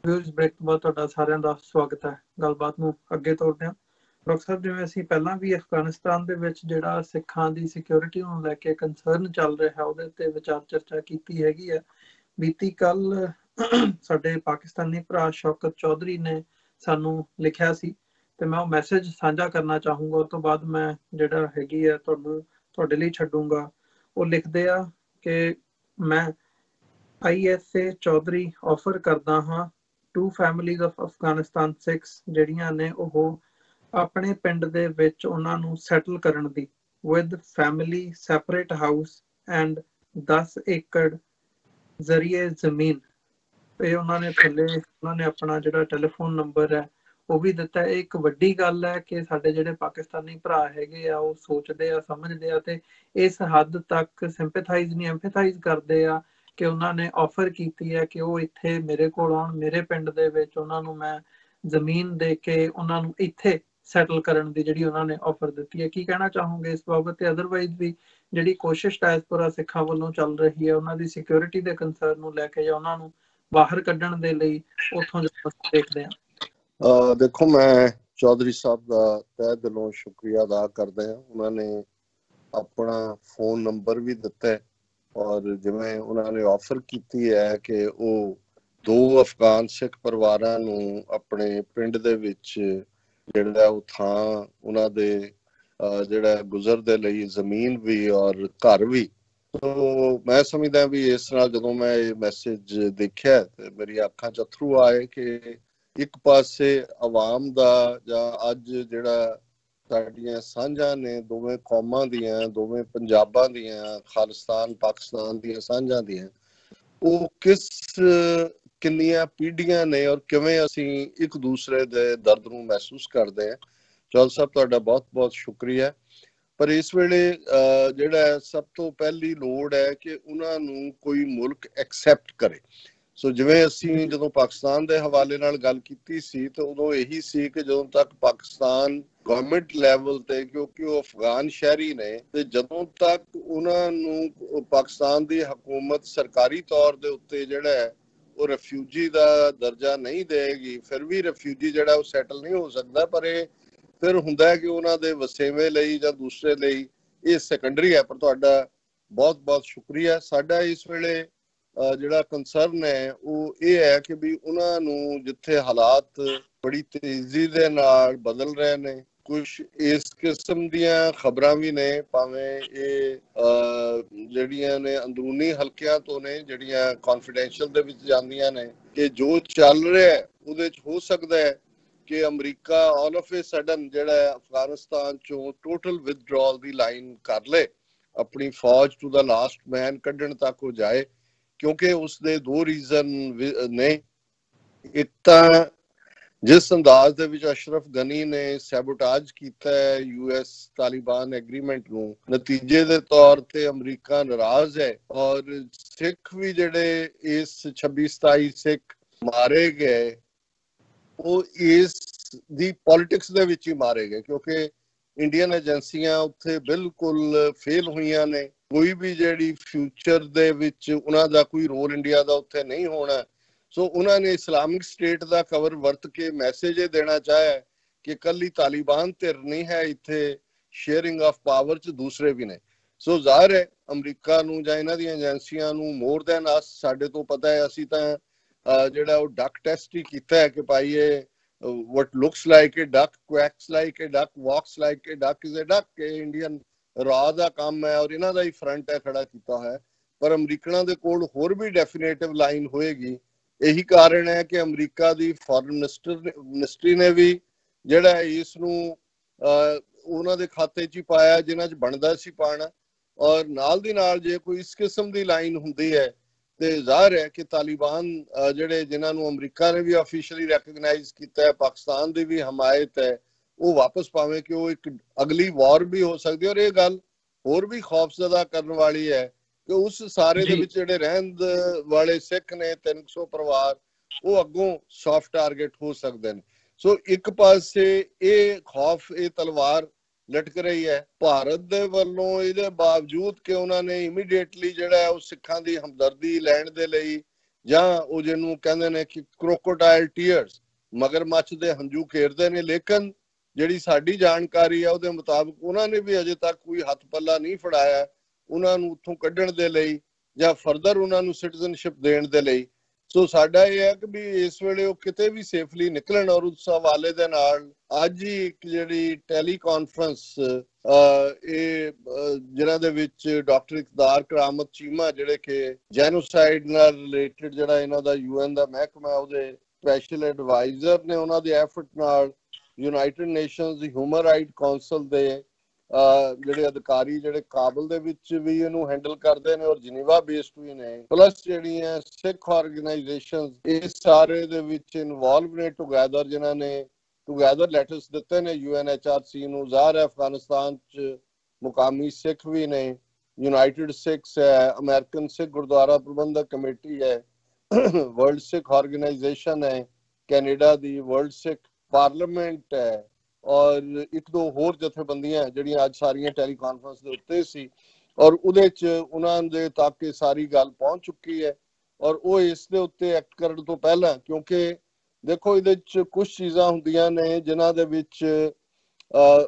Viewers break तो बाद ਤੁਹਾਡਾ ਸਾਰਿਆਂ ਦਾ ਸਵਾਗਤ ਹੈ। ਗੱਲਬਾਤ ਨੂੰ ਅੱਗੇ ਤੋਰਦੇ ਹਾਂ। ਡਾਕਟਰ ਸਾਹਿਬ, ਜਿਵੇਂ ਅਸੀਂ ਪਹਿਲਾਂ ਵੀ ਅਫਗਾਨਿਸਤਾਨ ਦੇ ਵਿੱਚ ਜਿਹੜਾ ਸਿੱਖਾਂ ਦੀ ਸਿਕਿਉਰਿਟੀ ਨੂੰ ਲੈ ਕੇ ਕੰਸਰਨ ਚੱਲ ਰਿਹਾ ਉਹਦੇ ਉੱਤੇ ਵਿਚਾਰ ਚਰਚਾ ਕੀਤੀ ਹੈਗੀ ਹੈ। ਬੀਤੀ ਕੱਲ ਸਾਡੇ ਪਾਕਿਸਤਾਨੀ ਭਰਾ ਸ਼ੌਕਤ ਚੌਧਰੀ ਨੇ ਸਾਨੂੰ ਲਿਖਿਆ ਸੀ ਤੇ ਮੈਂ ਉਹ ਮੈਸੇਜ ਸਾਂਝਾ ਕਰਨਾ ਚਾਹੂੰਗਾ। ਉਸ ਤੋਂ ਬਾਅਦ ਮੈਂ ਜਿਹੜਾ ਹੈਗੀ ਆ ਤੁਹਾਡੇ ਲਈ ਛੱਡੂੰਗਾ। ਉਹ ਲਿਖਦੇ ਆ ਕਿ ਮੈਂ ISA ਚੌਧਰੀ ਆਫਰ ਕਰਦਾ ਹਾਂ to families of Afghanistan Sikhs ਜਿਹੜੀਆਂ ਨੇ ਉਹ ਆਪਣੇ ਪਿੰਡ ਦੇ ਵਿੱਚ ਉਹਨਾਂ ਨੂੰ ਸੈਟਲ ਕਰਨ ਦੀ with family separate house and 10 ਏਕੜ ਜ਼ਰੀਏ ਜ਼ਮੀਨ। ਇਹ ਉਹਨਾਂ ਨੇ ਥੱਲੇ ਉਹਨਾਂ ਨੇ ਆਪਣਾ ਜਿਹੜਾ ਟੈਲੀਫੋਨ ਨੰਬਰ ਹੈ ਉਹ ਵੀ ਦਿੱਤਾ। ਇਹ ਇੱਕ ਵੱਡੀ ਗੱਲ ਹੈ ਕਿ ਸਾਡੇ ਜਿਹੜੇ ਪਾਕਿਸਤਾਨੀ ਭਰਾ ਹੈਗੇ ਆ ਉਹ ਸੋਚਦੇ ਆ, ਸਮਝਦੇ ਆ ਤੇ ਇਸ ਹੱਦ ਤੱਕ ਸਿੰਪੈਥਾਈਜ਼ ਨਹੀਂ ਐਮਪੈਥਾਈਜ਼ ਕਰਦੇ ਆ ਕਿ ਉਹਨਾਂ ਨੇ ਆਫਰ ਕੀਤੀ ਹੈ ਕਿ ਉਹ ਇੱਥੇ ਮੇਰੇ ਕੋਲ ਆਉਣ, ਮੇਰੇ ਪਿੰਡ ਦੇ ਵਿੱਚ ਉਹਨਾਂ ਨੂੰ ਮੈਂ ਜ਼ਮੀਨ ਦੇ ਕੇ ਉਹਨਾਂ ਨੂੰ ਇੱਥੇ ਸੈਟਲ ਕਰਨ ਦੀ ਜਿਹੜੀ ਉਹਨਾਂ ਨੇ ਆਫਰ ਦਿੱਤੀ ਹੈ। ਕੀ ਕਹਿਣਾ ਚਾਹੋਗੇ ਇਸ ਬਾਬਤ? ਤੇ ਅਦਰਵਾਈਜ਼ ਵੀ ਜਿਹੜੀ ਕੋਸ਼ਿਸ਼ ਡਾਇਸਪੋਰਾ ਸਿੱਖਾਂ ਵੱਲੋਂ ਚੱਲ ਰਹੀ ਹੈ ਉਹਨਾਂ ਦੀ ਸਿਕਿਉਰਿਟੀ ਦੇ ਕੰਸਰਨ ਨੂੰ ਲੈ ਕੇ ਜਾਂ ਉਹਨਾਂ ਨੂੰ ਬਾਹਰ ਕੱਢਣ ਦੇ ਲਈ, ਉੱਥੋਂ ਦੇਖਦੇ ਹਾਂ। ਦੇਖੋ, ਮੈਂ ਚੌਧਰੀ ਸਾਹਿਬ ਦਾ ਤਹਿ ਦਿਲੋਂ ਸ਼ੁਕਰੀਆ ਅਦਾ ਕਰਦਾ ਹਾਂ। ਉਹਨਾਂ ਨੇ ਆਪਣਾ ਫੋਨ ਨੰਬਰ ਵੀ ਦਿੱਤਾ ਹੈ ਔਰ ਜਿਵੇਂ ਉਹਨਾਂ ਨੇ ਆਫਰ ਕੀਤੀ ਹੈ ਕਿ ਉਹ 2 ਅਫਗਾਨ ਸਿੱਖ ਪਰਿਵਾਰਾਂ ਨੂੰ ਆਪਣੇ ਪਿੰਡ ਦੇ ਵਿੱਚ ਜਿਹੜਾ ਉਹ ਥਾਂ ਉਹਨਾਂ ਦੇ ਜਿਹੜਾ ਗੁਜ਼ਰ ਦੇ ਲਈ ਜ਼ਮੀਨ ਵੀ ਔਰ ਘਰ ਵੀ। ਤੋ ਮੈਂ ਸਮਝਦਾ ਵੀ ਇਸ ਨਾਲ ਜਦੋਂ ਮੈਂ ਇਹ ਮੈਸੇਜ ਦੇਖਿਆ ਤੇ ਮੇਰੀ ਅੱਖਾਂ 'ਚ ਅਥਰੂ ਆਏ ਕਿ ਇੱਕ ਪਾਸੇ ਆਵਾਮ ਦਾ ਜਾਂ ਅੱਜ ਜਿਹੜਾ ਸਾਡੀਆਂ ਸਾਂਝਾਂ ਨੇ ਦੋਵੇਂ ਕੌਮਾਂ ਦੀਆਂ, ਦੋਵੇਂ ਪੰਜਾਬਾਂ ਦੀਆਂ, ਖਾਲਿਸਤਾਨ ਪਾਕਿਸਤਾਨ ਦੀਆਂ ਸਾਂਝਾਂ ਦੀਆਂ, ਉਹ ਕਿੰਨੀਆਂ ਪੀੜ੍ਹੀਆਂ ਨੇ ਔਰ ਕਿਵੇਂ ਅਸੀਂ ਇੱਕ ਦੂਸਰੇ ਦੇ ਦਰਦ ਨੂੰ ਮਹਿਸੂਸ ਕਰਦੇ ਹਾਂ। ਚੌਧਰੀ ਸਾਹਿਬ, ਤੁਹਾਡਾ ਬਹੁਤ ਬਹੁਤ ਸ਼ੁਕਰੀਆ। ਪਰ ਇਸ ਵੇਲੇ ਜਿਹੜਾ ਸਭ ਤੋਂ ਪਹਿਲੀ ਲੋੜ ਹੈ ਕਿ ਉਹਨਾਂ ਨੂੰ ਕੋਈ ਮੁਲਕ ਐਕਸੈਪਟ ਕਰੇ। ਸੋ ਜਿਵੇਂ ਅਸੀਂ ਜਦੋਂ ਪਾਕਿਸਤਾਨ ਦੇ ਹਵਾਲੇ ਨਾਲ ਗੱਲ ਕੀਤੀ ਸੀ ਤਾਂ ਉਦੋਂ ਇਹੀ ਸੀ ਕਿ ਜਦੋਂ ਤੱਕ ਪਾਕਿਸਤਾਨ ਗਵਰਨਮੈਂਟ ਲੈਵਲ ਤੇ, ਕਿਉਂਕਿ ਉਹ ਅਫਗਾਨ ਸ਼ਹਿਰੀ ਨੇ, ਤੇ ਜਦੋਂ ਤੱਕ ਉਹਨਾਂ ਨੂੰ ਪਾਕਿਸਤਾਨ ਦੀ ਹਕੂਮਤ ਸਰਕਾਰੀ ਤੌਰ ਦੇ ਉੱਤੇ ਜਿਹੜਾ ਹੈ ਉਹ ਰੈਫਿਊਜੀ ਦਾ ਦਰਜਾ ਨਹੀਂ ਦੇਗੀ, ਫਿਰ ਵੀ ਰੈਫਿਊਜੀ ਜਿਹੜਾ ਉਹ ਸੈਟਲ ਨਹੀਂ ਹੋ ਸਕਦਾ। ਪਰ ਇਹ ਫਿਰ ਹੁੰਦਾ ਹੈ ਕਿ ਉਹਨਾਂ ਦੇ ਵਸੇਵੇਂ ਲਈ ਜਾਂ ਦੂਸਰੇ ਲਈ ਇਹ ਸੈਕੰਡਰੀ ਹੈ। ਪਰ ਤੁਹਾਡਾ ਬਹੁਤ ਬਹੁਤ ਸ਼ੁਕਰੀਆ। ਸਾਡਾ ਇਸ ਵੇਲੇ ਜਿਹੜਾ ਕੰਸਰਨ ਹੈ ਉਹ ਇਹ ਹੈ ਕਿ ਵੀ ਉਹਨਾਂ ਨੂੰ ਜਿੱਥੇ ਹਾਲਾਤ ਬੜੀ ਤੇਜ਼ੀ ਦੇ ਨਾਲ ਬਦਲ ਰਹੇ ਨੇ, ਕੁਛ ਇਸ ਕਿਸਮ ਦੀਆਂ ਖਬਰਾਂ ਵੀ ਨੇ, ਭਾਵੇਂ ਇਹ ਜਿਹੜੀਆਂ ਨੇ ਅੰਦਰੂਨੀ ਹਲਕਿਆਂ ਤੋਂ ਨੇ, ਜਿਹੜੀਆਂ ਕੌਨਫੀਡੈਂਸ਼ੀਅਲ ਦੇ ਵਿੱਚ ਜਾਂਦੀਆਂ ਨੇ, ਕਿ ਜੋ ਚੱਲ ਰਿਹਾ ਉਹਦੇ 'ਚ ਹੋ ਸਕਦਾ ਹੈ ਕਿ America all of A sudden ਜਿਹੜਾ ਅਫਗਾਨਿਸਤਾਨ ਚੋਂ ਟੋਟਲ ਵਿਦਡਰਾਅਲ ਦੀ ਲਾਈਨ ਕਰ ਲੇ, ਆਪਣੀ ਫੌਜ ਟੂ ਦਾ ਲਾਸਟ ਮੈਨ ਕੱਢਣ ਤੱਕ ਹੋ ਜਾਏ। ਕਿਉਂਕਿ ਉਸਦੇ 2 ਰੀਜ਼ਨ ਨੇ। ਇੱਕ ਤਾਂ ਜਿਸ ਅੰਦਾਜ਼ ਦੇ ਵਿੱਚ ਅਸ਼ਰਫ ਗਨੀ ਨੇ ਸੈਬੋਟਾਜ ਕੀਤਾ ਹੈ US ਤਾਲਿਬਾਨ ਐਗਰੀਮੈਂਟ ਨੂੰ, ਨਤੀਜੇ ਦੇ ਤੌਰ ਤੇ ਅਮਰੀਕਾ ਨਾਰਾਜ਼ ਹੈ ਔਰ ਸਿੱਖ ਵੀ ਜਿਹੜੇ ਇਸ 26-27 ਸਿੱਖ ਮਾਰੇ ਗਏ ਉਹ ਇਸ ਦੀ ਪੋਲਿਟਿਕਸ ਦੇ ਵਿੱਚ ਹੀ ਮਾਰੇ ਗਏ, ਕਿਉਂਕਿ ਇੰਡੀਅਨ ਏਜੰਸੀਆਂ ਉੱਥੇ ਬਿਲਕੁਲ ਫੇਲ ਹੋਈਆਂ ਨੇ। ਕੋਈ ਵੀ ਜਿਹੜੀ ਫਿਊਚਰ ਦੇ ਵਿੱਚ ਉਹਨਾਂ ਦਾ ਕੋਈ ਰੋਲ ਇੰਡੀਆ ਦਾ ਉੱਥੇ ਨਹੀਂ ਹੋਣਾ। ਸੋ ਉਹਨਾਂ ਨੇ ਇਸਲਾਮਿਕ ਸਟੇਟ ਦਾ ਕਵਰ ਵਰਤ ਕੇ ਮੈਸੇਜ ਇਹ ਦੇਣਾ ਚਾਹਿਆ ਕਿ ਕੱਲੀ ਤਾਲਿਬਾਨ ਧਿਰ ਨਹੀਂ ਹੈ ਇੱਥੇ, ਸ਼ੇਅਰਿੰਗ ਆਫ ਪਾਵਰ 'ਚ ਦੂਸਰੇ ਵੀ ਨੇ। ਸੋ ਜ਼ਾਹਿਰ ਹੈ ਅਮਰੀਕਾ ਨੂੰ ਜਾਂ ਇਹਨਾਂ ਦੀਆਂ ਏਜੰਸੀਆਂ ਨੂੰ ਮੋਰ ਦੈਨ ਅਸ, ਸਾਡੇ ਤੋਂ ਪਤਾ ਹੈ, ਅਸੀਂ ਤਾਂ ਜਿਹੜਾ ਉਹ ਡਕ ਟੈਸਟ ਹੀ ਕੀਤਾ ਹੈ ਕਿ ਭਾਈ ਇਹ what looks like a duck, quacks like a duck, walks like a duck is a duck। ਇਹ ਇੰਡੀਅਨ ਰਾਹ ਦਾ ਕੰਮ ਹੈ ਔਰ ਇਹਨਾਂ ਦਾ ਹੀ ਫਰੰਟ ਹੈ ਖੜਾ ਕੀਤਾ ਹੈ। ਪਰ ਅਮਰੀਕਨਾਂ ਦੇ ਕੋਲ ਹੋਰ ਵੀ ਡੈਫੀਨੇਟਿਵ ਲਾਈਨ ਹੋਏਗੀ। ਇਹੀ ਕਾਰਨ ਹੈ ਕਿ ਅਮਰੀਕਾ ਦੀ ਫੋਰਨ ਮਿਨਿਸਟਰੀ ਨੇ ਵੀ ਜਿਹੜਾ ਇਸ ਨੂੰ ਉਹਨਾਂ ਦੇ ਖਾਤੇ 'ਚ ਹੀ ਪਾਇਆ ਜਿਨ੍ਹਾਂ 'ਚ ਬਣਦਾ ਸੀ ਪਾਣਾ। ਔਰ ਨਾਲ ਦੀ ਨਾਲ ਜੇ ਕੋਈ ਇਸ ਕਿਸਮ ਦੀ ਲਾਈਨ ਹੁੰਦੀ ਹੈ ਤੇ ਜ਼ਾਹਿਰ ਹੈ ਕਿ ਤਾਲਿਬਾਨ ਜਿਹੜੇ ਜਿਨ੍ਹਾਂ ਨੂੰ ਅਮਰੀਕਾ ਨੇ ਵੀ ਆਫੀਸ਼ੀਅਲੀ ਰੈਕਗਨਾਈਜ਼ ਕੀਤਾ ਹੈ, ਪਾਕਿਸਤਾਨ ਦੀ ਵੀ ਹਮਾਇਤ ਹੈ, ਉਹ ਵਾਪਸ ਪਾਵੇ ਕਿ ਉਹ ਇੱਕ ਅਗਲੀ ਵਾਰ ਵੀ ਹੋ ਸਕਦੀ ਹੈ। ਔਰ ਇਹ ਗੱਲ ਹੋਰ ਵੀ ਖੌਫਜ਼ਦਾ ਕਰਨ ਵਾਲੀ ਹੈ ਕਿ ਉਸ ਸਾਰੇ ਦੇ ਵਿੱਚ ਜਿਹੜੇ ਰਹਿਣ ਵਾਲੇ ਸਿੱਖ ਨੇ 300 ਪਰਿਵਾਰ, ਉਹ ਅੱਗੋਂ ਸੌਫਟ ਟਾਰਗੇਟ ਹੋ ਸਕਦੇ ਨੇ। ਸੋ ਇੱਕ ਪਾਸੇ ਇਹ ਖੌਫ, ਇਹ ਤਲਵਾਰ ਲਟਕ ਰਹੀ ਹੈ ਭਾਰਤ ਦੇ ਵੱਲੋਂ, ਇਹਦੇ ਬਾਵਜੂਦ ਕਿ ਉਹਨਾਂ ਨੇ ਇਮੀਡੀਏਟਲੀ ਜਿਹੜਾ ਉਹ ਸਿੱਖਾਂ ਦੀ ਹਮਦਰਦੀ ਲੈਣ ਦੇ ਲਈ ਜਾਂ ਉਹ ਜਿਹਨੂੰ ਕਹਿੰਦੇ ਨੇ ਕਿ ਕ੍ਰੋਕੋਡਾਈਲ ਟੀਅਰਸ, ਮਗਰਮੱਛ ਦੇ ਹੰਝੂ ਖੇਰਦੇ ਨੇ। ਲੇਕਿਨ ਜਿਹੜੀ ਸਾਡੀ ਜਾਣਕਾਰੀ ਆ ਉਹਦੇ ਮੁਤਾਬਕ ਉਹਨਾਂ ਨੇ ਵੀ ਅਜੇ ਤੱਕ ਕੋਈ ਹੱਥ ਪੱਲਾ ਨਹੀਂ ਫੜਾਇਆ ਉਹਨਾਂ ਨੂੰ ਉੱਥੋਂ ਕੱਢਣ ਦੇ ਲਈ ਜਾਂ ਫਰਦਰ ਉਹਨਾਂ ਨੂੰ ਸਿਟੀਜ਼ਨਸ਼ਿਪ ਦੇਣ ਦੇ ਲਈ। ਸੋ ਸਾਡਾ ਇਹ ਹੈ ਕਿ ਵੀ ਇਸ ਵੇਲੇ ਉਹ ਕਿਤੇ ਵੀ ਸੇਫਲੀ ਨਿਕਲਣ। ਔਰ ਉਸ ਹਵਾਲੇ ਦੇ ਨਾਲ ਅੱਜ ਹੀ ਇੱਕ ਜਿਹੜੀ ਟੈਲੀ ਕਾਨਫਰੰਸ ਇਹ ਜਿਨ੍ਹਾਂ ਦੇ ਵਿੱਚ ਡਾਕਟਰ ਇਕਦਾਰ ਕਰਾਮਤ ਚੀਮਾ ਜਿਹੜੇ ਕਿ ਜੈਨੋਸਾਈਡ ਨਾਲ ਰਿਲੇਟਡ ਜਿਹੜਾ ਇਹਨਾਂ ਦਾ UN ਦਾ ਮਹਿਕਮਾ ਉਹਦੇ ਸਪੈਸ਼ਲ ਐਡਵਾਈਜ਼ਰ ਨੇ, ਉਹਨਾਂ ਦੇ ਐਫਰਟ ਨਾਲ United nations human right council ਦੇ ਜਿਹੜੇ ਅਧਿਕਾਰੀ ਜਿਹੜੇ ਕਾਬਲ ਦੇ ਵਿੱਚ ਵੀ ਇਹਨੂੰ ਹੈਂਡਲ ਕਰਦੇ ਨੇ ਔਰ ਜਨੀਵਾ ਬੇਸਡ ਵੀ ਨੇ, ਪਲੱਸ ਜਿਹੜੀਆਂ ਸਿੱਖ ਆਰਗੇਨਾਈਜੇਸ਼ਨਸ ਇਹ ਸਾਰੇ ਦੇ ਵਿੱਚ ਇਨਵੋਲਵ ਨੇ ਟੁਗੈਦਰ, ਜਿਨ੍ਹਾਂ ਨੇ ਟੁਗੈਦਰ ਲੈਟਰਸ ਦਿੱਤੇ ਨੇ UNHRC ਨੂੰ। ਜ਼ਾਹਰ ਹੈ ਅਫਗਾਨਿਸਤਾਨ 'ਚ ਮੁਕਾਮੀ ਸਿੱਖ ਵੀ ਨੇ, ਯੂਨਾਈਟਿਡ ਸਿੱਖਸ ਹੈ, ਅਮਰੀਕਨ ਸਿੱਖ ਗੁਰਦੁਆਰਾ ਪ੍ਰਬੰਧਕ ਕਮੇਟੀ ਹੈ, ਵਰਲਡ ਸਿੱਖ ਆਰਗੇਨਾਈਜੇਸ਼ਨ ਹੈ ਕੈਨੇਡਾ ਦੀ, ਵਰਲਡ ਸਿੱਖ ਪਾਰਲੀਮੈਂਟ ਹੈ ਔਰ ਇੱਕ ਦੋ ਹੋਰ ਜਥੇਬੰਦੀਆਂ ਜਿਹੜੀਆਂ ਅੱਜ ਸਾਰੀਆਂ ਟੈਲੀ ਕਾਨਫਰੰਸ ਦੇ ਉੱਤੇ ਸੀ। ਔਰ ਉਹਦੇ 'ਚ ਉਹਨਾਂ ਦੇ ਤੱਕ ਇਹ ਸਾਰੀ ਗੱਲ ਪਹੁੰਚ ਚੁੱਕੀ ਹੈ ਔਰ ਉਹ ਇਸ ਦੇ ਉੱਤੇ ਐਕਟ ਕਰਨ ਤੋਂ ਪਹਿਲਾਂ, ਕਿਉਂਕਿ ਦੇਖੋ ਇਹਦੇ 'ਚ ਕੁਝ ਚੀਜ਼ਾਂ ਹੁੰਦੀਆਂ ਨੇ ਜਿਨ੍ਹਾਂ ਦੇ ਵਿੱਚ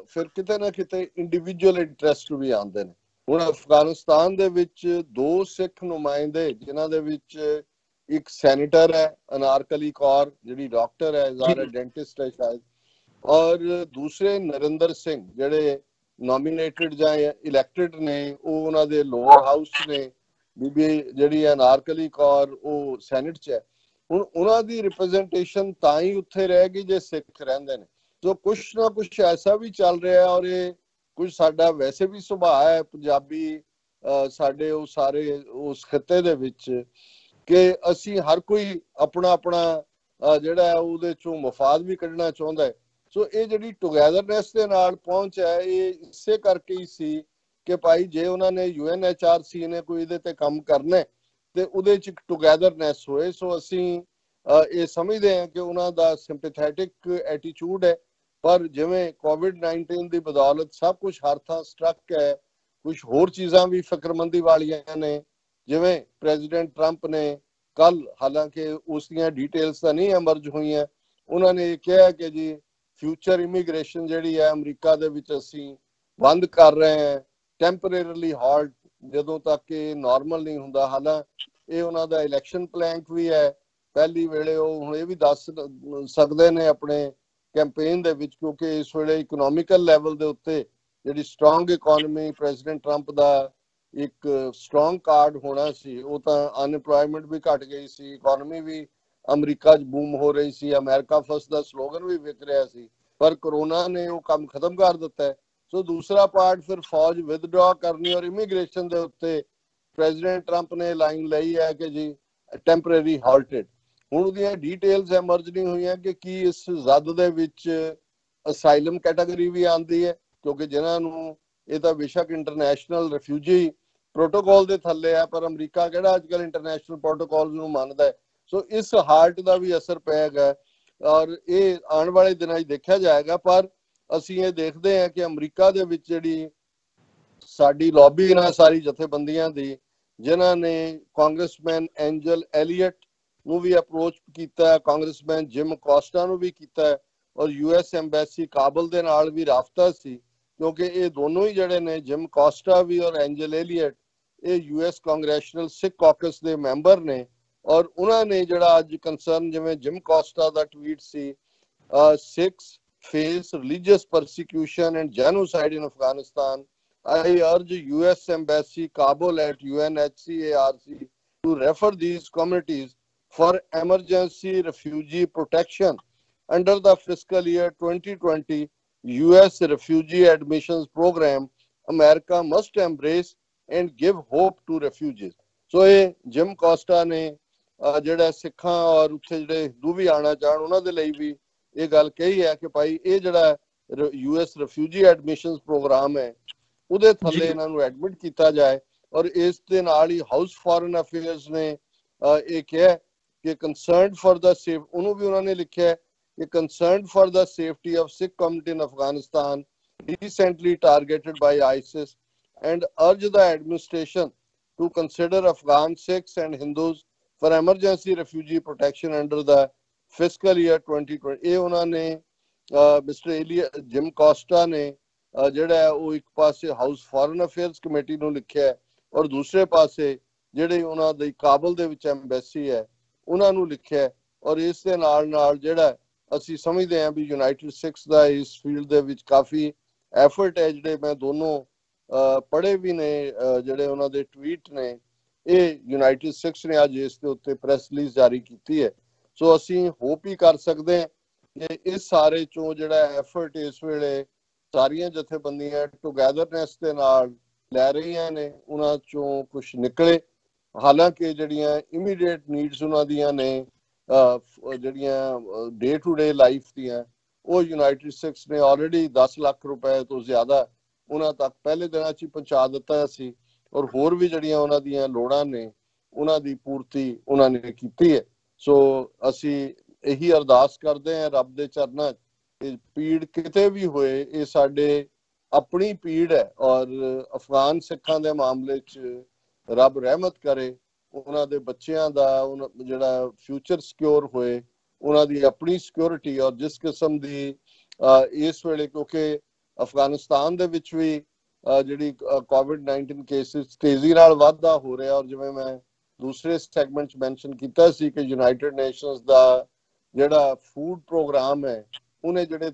ਫਿਰ ਕਿਤੇ ਨਾ ਕਿਤੇ ਇੰਡੀਵਿਜੂਅਲ ਇੰਟਰਸਟ ਵੀ ਆਉਂਦੇ ਨੇ। ਹੁਣ ਅਫਗਾਨਿਸਤਾਨ ਦੇ ਵਿੱਚ 2 ਸਿੱਖ ਨੁਮਾਇੰਦੇ, ਜਿਨ੍ਹਾਂ ਦੇ ਵਿੱਚ ਇੱਕ ਸੈਨੇਟਰ ਹੈ ਅਨਾਰਕਲੀ ਕੌਰ ਜਿਹੜੀ ਡਾਕਟਰ ਹੈ, ਜ਼ਾਹਰ ਡੈਂਟਿਸਟ ਹੈ ਸ਼ਾਇਦ, ਔਰ ਦੂਸਰੇ ਨਰਿੰਦਰ ਸਿੰਘ ਜਿਹੜੇ ਨੋਮੀਨੇਟਡ ਜਾਂ ਇਲੈਕਟਡ ਨੇ, ਉਹ ਉਹਨਾਂ ਦੇ ਲੋਅਰ ਹਾਊਸ ਨੇ। ਬੀਬੀ ਜਿਹੜੀ ਅਨਾਰਕਲੀ ਕੌਰ ਉਹ ਸੈਨੇਟ 'ਚ ਹੈ। ਹੁਣ ਉਹਨਾਂ ਦੀ ਰਿਪਰੈਜ਼ੈਂਟੇਸ਼ਨ ਤਾਂ ਹੀ ਉੱਥੇ ਰਹੇਗੀ ਜੇ ਸਿੱਖ ਰਹਿੰਦੇ ਨੇ। ਸੋ ਕੁਛ ਨਾ ਕੁਛ ਐਸਾ ਵੀ ਚੱਲ ਰਿਹਾ ਔਰ ਇਹ ਕੁਝ ਸਾਡਾ ਵੈਸੇ ਵੀ ਸੁਭਾਅ ਹੈ ਪੰਜਾਬੀ ਸਾਡੇ ਉਹ ਸਾਰੇ ਉਸ ਖਿੱਤੇ ਦੇ ਵਿੱਚ ਕਿ ਅਸੀਂ ਹਰ ਕੋਈ ਆਪਣਾ ਆਪਣਾ ਜਿਹੜਾ ਉਹਦੇ ਚੋਂ ਮਫਾਦ ਵੀ ਕੱਢਣਾ ਚਾਹੁੰਦਾ ਹੈ। ਸੋ ਇਹ ਜਿਹੜੀ ਟੁਗੈਦਰਨੈਸ ਦੇ ਨਾਲ ਪਹੁੰਚ ਹੈ ਇਹ ਇਸੇ ਕਰਕੇ ਹੀ ਸੀ ਕਿ ਭਾਈ ਜੇ ਉਹਨਾਂ ਨੇ UNHRC ਨੇ ਕੋਈ ਇਹਦੇ ਤੇ ਕੰਮ ਕਰਨਾ ਤੇ ਉਹਦੇ 'ਚ ਇੱਕ ਟੁਗੈਦਰਨੈਸ ਹੋਏ। ਸੋ ਅਸੀਂ ਇਹ ਸਮਝਦੇ ਹਾਂ ਕਿ ਉਹਨਾਂ ਦਾ ਸਿੰਪੈਥੈਟਿਕ ਐਟੀਟਿਊਡ ਹੈ, ਪਰ ਜਿਵੇਂ COVID-19 ਦੀ ਬਦੌਲਤ ਸਭ ਕੁਝ ਹਰ ਥਾਂ ਸਟਰਕ ਹੈ, ਕੁਝ ਹੋਰ ਚੀਜ਼ਾਂ ਵੀ ਫਿਕਰਮੰਦੀ ਵਾਲੀਆਂ ਨੇ। ਜਿਵੇਂ ਪ੍ਰੈਜ਼ੀਡੈਂਟ ਟਰੰਪ ਨੇ ਕੱਲ, ਹਾਲਾਂਕਿ ਉਸ ਦੀਆਂ ਡਿਟੇਲਸ ਤਾਂ ਨਹੀਂ ਐਮਰਜ ਹੋਈਆਂ, ਉਹਨਾਂ ਨੇ ਇਹ ਕਿਹਾ ਕਿ ਜੀ ਫਿਊਚਰ ਇਮੀਗ੍ਰੇਸ਼ਨ ਜਿਹੜੀ ਹੈ ਅਮਰੀਕਾ ਦੇ ਵਿੱਚ ਅਸੀਂ ਬੰਦ ਕਰ ਰਹੇ ਹਾਂ, ਟੈਂਪਰੇਰੀਲੀ ਹਾਲਟ, ਜਦੋਂ ਤੱਕ ਇਹ ਨਾਰਮਲ ਨਹੀਂ ਹੁੰਦਾ। ਹਾਲਾਂਕਿ ਇਹ ਉਹਨਾਂ ਦਾ ਇਲੈਕਸ਼ਨ ਪਲੈਂਕ ਵੀ ਹੈ। ਪਹਿਲੀ ਵੇਲੇ ਉਹ ਹੁਣ ਇਹ ਵੀ ਦੱਸ ਸਕਦੇ ਨੇ ਆਪਣੇ ਕੈਂਪੇਨ ਦੇ ਵਿੱਚ, ਕਿਉਂਕਿ ਇਸ ਵੇਲੇ ਇਕਨੋਮਿਕਲ ਲੈਵਲ ਦੇ ਉੱਤੇ ਜਿਹੜੀ ਸਟਰੋਂਗ ਇਕਨੋਮੀ ਪ੍ਰੈਜ਼ੀਡੈਂਟ ਟਰੰਪ ਦਾ ਇੱਕ ਸਟਰੋਂਗ ਕਾਰਡ ਹੋਣਾ ਸੀ, ਉਹ ਤਾਂ ਅਨਇੰਪਲੋਇਮੈਂਟ ਵੀ ਘਟ ਗਈ ਸੀ, ਇਕਨੋਮੀ ਵੀ ਅਮਰੀਕਾ 'ਚ ਬੂਮ ਹੋ ਰਹੀ ਸੀ, ਅਮਰੀਕਾ ਫਸਟ ਦਾ ਸਲੋਗਨ ਵੀ ਵਿਕ ਰਿਹਾ ਸੀ, ਪਰ ਕਰੋਨਾ ਨੇ ਉਹ ਕੰਮ ਖਤਮ ਕਰ ਦਿੱਤਾ ਹੈ। ਸੋ ਦੂਸਰਾ ਪਾਰਟ ਫਿਰ ਫੌਜ ਵਿਦਡਰਾ ਕਰਨੀ ਔਰ ਇਮੀਗ੍ਰੇਸ਼ਨ ਦੇ ਉੱਤੇ ਪ੍ਰੈਜ਼ੀਡੈਂਟ ਟਰੰਪ ਨੇ ਲਾਈਨ ਲਈ ਹੈ ਕਿ ਜੀ ਟੈਂਪਰੇਰੀ ਹਾਲਟਡ। ਹੁਣ ਉਹਦੀਆਂ ਡਿਟੇਲਸ ਐਮਰਜ ਨਹੀਂ ਹੋਈਆਂ ਕਿ ਕੀ ਇਸ ਜ਼ਦ ਦੇ ਵਿੱਚ ਅਸਾਈਲਮ ਕੈਟਾਗਰੀ ਵੀ ਆਉਂਦੀ ਹੈ, ਕਿਉਂਕਿ ਜਿਨ੍ਹਾਂ ਨੂੰ ਇਹ ਤਾਂ ਬੇਸ਼ੱਕ ਇੰਟਰਨੈਸ਼ਨਲ ਰਿਫਿਊਜੀ ਪ੍ਰੋਟੋਕਾਲ ਦੇ ਥੱਲੇ ਹੈ, ਪਰ ਅਮਰੀਕਾ ਕਿਹੜਾ ਅੱਜ ਕੱਲ੍ਹ ਇੰਟਰਨੈਸ਼ਨਲ ਪ੍ਰੋਟੋਕਾਲ ਨੂੰ ਮੰਨਦਾ ਹੈ। ਸੋ ਇਸ ਹਾਲਟ ਦਾ ਵੀ ਅਸਰ ਪਏਗਾ ਔਰ ਇਹ ਆਉਣ ਵਾਲੇ ਦਿਨਾਂ 'ਚ ਦੇਖਿਆ ਜਾਏਗਾ। ਪਰ ਅਸੀਂ ਇਹ ਦੇਖਦੇ ਹਾਂ ਕਿ ਅਮਰੀਕਾ ਦੇ ਵਿੱਚ ਜਿਹੜੀ ਸਾਡੀ ਲੌਬੀ ਇਹਨਾਂ ਸਾਰੀ ਜਥੇਬੰਦੀਆਂ ਦੀ, ਜਿਨ੍ਹਾਂ ਨੇ ਕਾਂਗਰਸਮੈਨ ਐਂਜਲ ਐਲੀਅਟ ਨੂੰ ਵੀ ਅਪਰੋਚ ਕੀਤਾ, ਕਾਂਗਰਸਮੈਨ ਜਿਮ ਕੋਸਟਾ ਨੂੰ ਵੀ ਕੀਤਾ ਔਰ US ਐਮਬੈਸੀ ਕਾਬਲ ਦੇ ਨਾਲ ਵੀ ਰਾਬਤਾ ਸੀ, ਕਿਉਂਕਿ ਇਹ ਦੋਨੋਂ ਹੀ ਜਿਹੜੇ ਨੇ ਜਿਮ ਕੋਸਟਾ ਵੀ ਔਰ ਐਂਜਲ ਐਲੀਅਟ ਇਹ US ਕਾਂਗਰੈਸ਼ਨਲ ਸਿੱਖ ਕਾਕਸ ਦੇ ਮੈਂਬਰ ਨੇ। ਔਰ ਉਹਨਾਂ ਨੇ ਜਿਹੜਾ ਅੱਜ ਕੰਸਰਨ, ਜਿਵੇਂ gym Costa the tweet C, Sikhs face religious persecution and genocide in Afghanistan. I urge US Embassy Kabul at UNHCRC to refer these communities for emergency refugee protection under the fiscal year 2020 US Refugee Admissions Program. America must embrace and give hope to refugees. So ਇਹ gym Costa ਨੇ ਜਿਹੜਾ ਸਿੱਖਾਂ ਔਰ ਉੱਥੇ ਜਿਹੜੇ ਹਿੰਦੂ ਵੀ ਆਉਣਾ ਚਾਹਣ ਉਹਨਾਂ ਦੇ ਲਈ ਵੀ ਇਹ ਗੱਲ ਕਹੀ ਹੈ ਕਿ ਭਾਈ ਇਹ ਜਿਹੜਾ US ਰਿਫਿਊਜੀ ਐਡਮਿਸ਼ਨਸ ਪ੍ਰੋਗਰਾਮ ਹੈ ਉਹਦੇ ਥੱਲੇ ਇਹਨਾਂ ਨੂੰ ਐਡਮਿਟ ਕੀਤਾ ਜਾਏ। ਔਰ ਇਸ ਦੇ ਨਾਲ ਹੀ ਹਾਊਸ ਫੋਰਨ ਅਫੇਅਰਸ ਨੇ ਇਹ ਕਿਹਾ ਕਿ ਕੰਸਰਨਡ ਫॉर द ਸੇਫ, ਉਹਨੂੰ ਵੀ ਉਹਨਾਂ ਨੇ ਲਿਖਿਆ ਕਿ concerned for the safety of Sikh community in Afghanistan recently targeted by ISIS and urge the administration to consider Afghan Sikhs and Hindus for emergency refugee protection under the fiscal year 2020। ਇਹ ਉਹਨਾਂ ਨੇ mister gym Costa ਨੇ ਜਿਹੜਾ ਉਹ ਇੱਕ ਪਾਸੇ house foreign affairs committee ਨੂੰ ਲਿਖਿਆ ਔਰ ਦੂਸਰੇ ਪਾਸੇ ਜਿਹੜੇ ਉਹਨਾਂ ਦੀ ਕਾਬਲ ਦੇ ਵਿੱਚ ਐਮਬੈਸੀ ਹੈ ਉਹਨਾਂ ਨੂੰ ਲਿਖਿਆ। ਔਰ ਇਸ ਦੇ ਨਾਲ ਨਾਲ ਜਿਹੜਾ ਅਸੀਂ ਸਮਝਦੇ ਹਾਂ ਵੀ ਯੂਨਾਈਟਿਡ ਸਿੱਖਸ ਦਾ ਇਸ ਫੀਲਡ ਦੇ ਵਿੱਚ ਕਾਫੀ ਐਫਰਟ ਹੈ। ਜਿਹੜੇ ਮੈਂ ਦੋਨੋਂ ਪੜ੍ਹੇ ਵੀ ਨੇ ਜਿਹੜੇ ਉਹਨਾਂ ਦੇ ਟਵੀਟ ਨੇ, ਇਹ ਯੂਨਾਈਟਿਡ ਸਿੱਖਸ ਨੇ ਅੱਜ ਇਸ ਦੇ ਉੱਤੇ ਪ੍ਰੈਸ ਰਿਲੀਜ਼ ਜਾਰੀ ਕੀਤੀ ਹੈ। ਸੋ ਅਸੀਂ ਹੋਪ ਹੀ ਕਰ ਸਕਦੇ ਹਾਂ ਕਿ ਇਸ ਸਾਰੇ ਚੋਂ ਜਿਹੜਾ ਐਫਰਟ ਇਸ ਵੇਲੇ ਸਾਰੀਆਂ ਜਥੇਬੰਦੀਆਂ ਟੁਗੈਦਰਨੈਸ ਦੇ ਨਾਲ ਲੈ ਰਹੀਆਂ ਨੇ ਉਹਨਾਂ ਚੋਂ ਕੁਛ ਨਿਕਲੇ। ਹਾਲਾਂਕਿ ਜਿਹੜੀਆਂ ਇਮੀਡੀਏਟ ਨੀਡਸ ਉਹਨਾਂ ਦੀਆਂ ਨੇ ਜਿਹੜੀਆਂ ਡੇ ਟੂ ਡੇ ਲਾਈਫ ਦੀਆਂ, ਉਹ ਯੂਨਾਈਟਿਡ ਸਿੱਖਸ ਨੇ ਆਲਰੇਡੀ 10 ਲੱਖ ਰੁਪਏ ਤੋਂ ਜ਼ਿਆਦਾ ਉਹਨਾਂ ਤੱਕ ਪਹਿਲੇ ਦਿਨਾਂ 'ਚ ਹੀ ਪਹੁੰਚਾ ਦਿੱਤਾ ਸੀ ਔਰ ਹੋਰ ਵੀ ਜਿਹੜੀਆਂ ਉਹਨਾਂ ਦੀਆਂ ਲੋੜਾਂ ਨੇ ਉਹਨਾਂ ਦੀ ਪੂਰਤੀ ਉਹਨਾਂ ਨੇ ਕੀਤੀ ਹੈ। ਸੋ ਅਸੀਂ ਇਹੀ ਅਰਦਾਸ ਕਰਦੇ ਹਾਂ ਰੱਬ ਦੇ ਚਰਨਾਂ 'ਚ ਕਿ ਪੀੜ ਕਿਤੇ ਵੀ ਹੋਏ ਇਹ ਸਾਡੇ ਆਪਣੀ ਪੀੜ ਹੈ ਔਰ ਅਫਗਾਨ ਸਿੱਖਾਂ ਦੇ ਮਾਮਲੇ 'ਚ ਰੱਬ ਰਹਿਮਤ ਕਰੇ, ਉਹਨਾਂ ਦੇ ਬੱਚਿਆਂ ਦਾ ਜਿਹੜਾ ਫਿਊਚਰ ਸਿਕਿਉਰ ਹੋਏ, ਉਹਨਾਂ ਦੀ ਆਪਣੀ ਸਿਕਿਉਰਿਟੀ। ਔਰ ਜਿਸ ਕਿਸਮ ਦੀ ਇਸ ਵੇਲੇ ਕਿਉਂਕਿ ਅਫਗਾਨਿਸਤਾਨ ਦੇ ਵਿੱਚ ਵੀ ਜਿਹੜੀ COVID-19 ਕੇਸਿਸ ਤੇਜ਼ੀ ਨਾਲ ਵਾਧਾ ਹੋ ਰਿਹਾ ਔਰ ਜਿਵੇਂ ਮੈਂ ਦੂਸਰੇ ਸੈਗਮੈਂਟ 'ਚ ਮੈਂਸ਼ਨ ਕੀਤਾ ਸੀ ਕਿ ਯੂਨਾਈਟਿਡ ਨੇਸ਼ਨਸ ਦਾ ਜਿਹੜਾ ਫੂਡ ਪ੍ਰੋਗਰਾਮ ਹੈ ਉਹਨੇ ਜਿਹੜੇ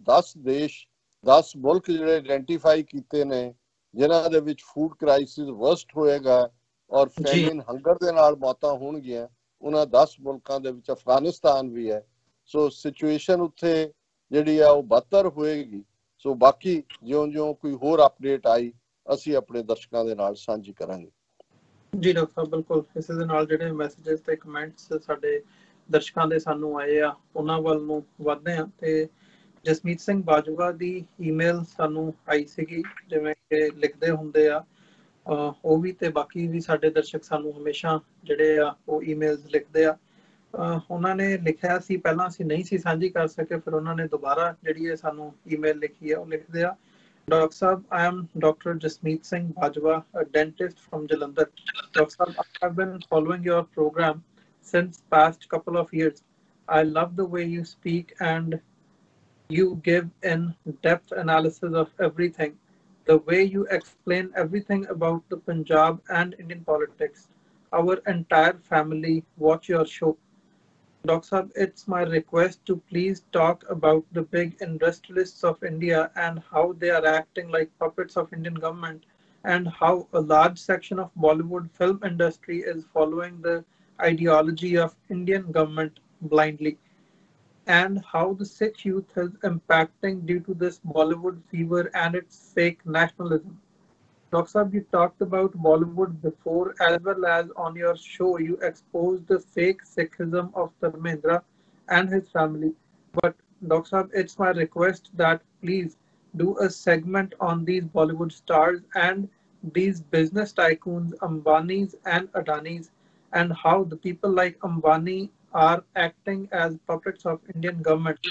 10 ਮੁਲਕ ਜਿਹੜੇ ਆਇਡੈਂਟੀਫਾਈ ਕੀਤੇ ਨੇ ਜਿਨ੍ਹਾਂ ਦੇ ਵਿੱਚ ਫੂਡ ਕ੍ਰਾਈਸਿਸ ਵਰਸਟ ਹੋਏਗਾ ਔਰ ਫੈਮਿਨ ਹੰਗਰ ਦੇ ਨਾਲ ਮੌਤਾਂ ਹੋਣਗੀਆਂ, ਉਹਨਾਂ 10 ਮੁਲਕਾਂ ਦੇ ਵਿੱਚ ਅਫਗਾਨਿਸਤਾਨ ਵੀ ਹੈ। ਸੋ ਸਿਚੁਏਸ਼ਨ ਉੱਥੇ ਜਿਹੜੀ ਆ ਉਹ ਬਦਤਰ ਹੋਏਗੀ। ਸੋ ਬਾਕੀ ਜਿਉਂ ਕੋਈ ਹੋਰ ਅਪਡੇਟ ਆਈ ਅਸੀਂ ਆਪਣੇ ਦਰਸ਼ਕਾਂ ਦੇ ਨਾਲ ਸਾਂਝੀ ਕਰਾਂਗੇ। ਜੀ ਡਾਕਟਰ ਸਾਹਿਬ, ਬਿਲਕੁਲ ਇਸੇ ਦੇ ਨਾਲ ਜਿਹੜੇ ਮੈਸੇजेस ਤੇ ਕਮੈਂਟਸ ਸਾਡੇ ਦਰਸ਼ਕਾਂ ਦੇ ਸਾਨੂੰ ਆਏ ਆ ਉਹਨਾਂ ਵੱਲ ਨੂੰ ਵਧਦੇ ਆ। ਤੇ ਜਸਮੀਤ ਸਿੰਘ ਬਾਜਵਾ ਦੀ ਈਮੇਲ ਸਾਨੂੰ ਆਈ ਸੀਗੀ, ਜਿਵੇਂ ਕਿ ਲਿਖਦੇ ਹੁੰਦੇ ਆ ਉਹ ਵੀ ਤੇ ਬਾਕੀ ਵੀ ਸਾਡੇ ਦਰਸ਼ਕ ਸਾਨੂੰ ਹਮੇਸ਼ਾ ਜਿਹੜੇ ਆ ਉਹ ਈਮੇਲਸ ਲਿਖਦੇ ਆ। ਉਹਨਾਂ ਨੇ ਲਿਖਿਆ ਸੀ, ਪਹਿਲਾਂ ਅਸੀਂ ਨਹੀਂ ਸੀ ਸਾਂਝੀ ਕਰ ਸਕੇ, ਫਿਰ ਉਹਨਾਂ ਨੇ ਦੁਬਾਰਾ ਜਿਹੜੀ ਹੈ ਸਾਨੂੰ ਈਮੇਲ ਲਿਖੀ ਹੈ। ਉਹ ਲਿਖਦੇ ਆ, Dr. Saab, I am Dr. Jasmeet Singh Bajwa, a dentist from Jalandhar. Dr. Saab, I have been following your program since past couple of years. I love the way you speak and you give in-depth analysis of everything. The way you explain everything about the Punjab and Indian politics. Our entire family watch your show. Dr. Saab, it's my request to please talk about the big industrialists of India and how they are acting like puppets of Indian government, and how a large section of Bollywood film industry is following the ideology of Indian government blindly, and how the Sikh youth is impacting due to this Bollywood fever and its fake nationalism. Dr. Saab, you talked about Bollywood before, as well as on your show you exposed the fake Sikhism of Dharmendra and his family. But Dr. Saab, it's my request that please do a segment on these Bollywood stars and these business tycoons, Ambanis and Adanis, and how the people like Ambani are acting as puppets of Indian government,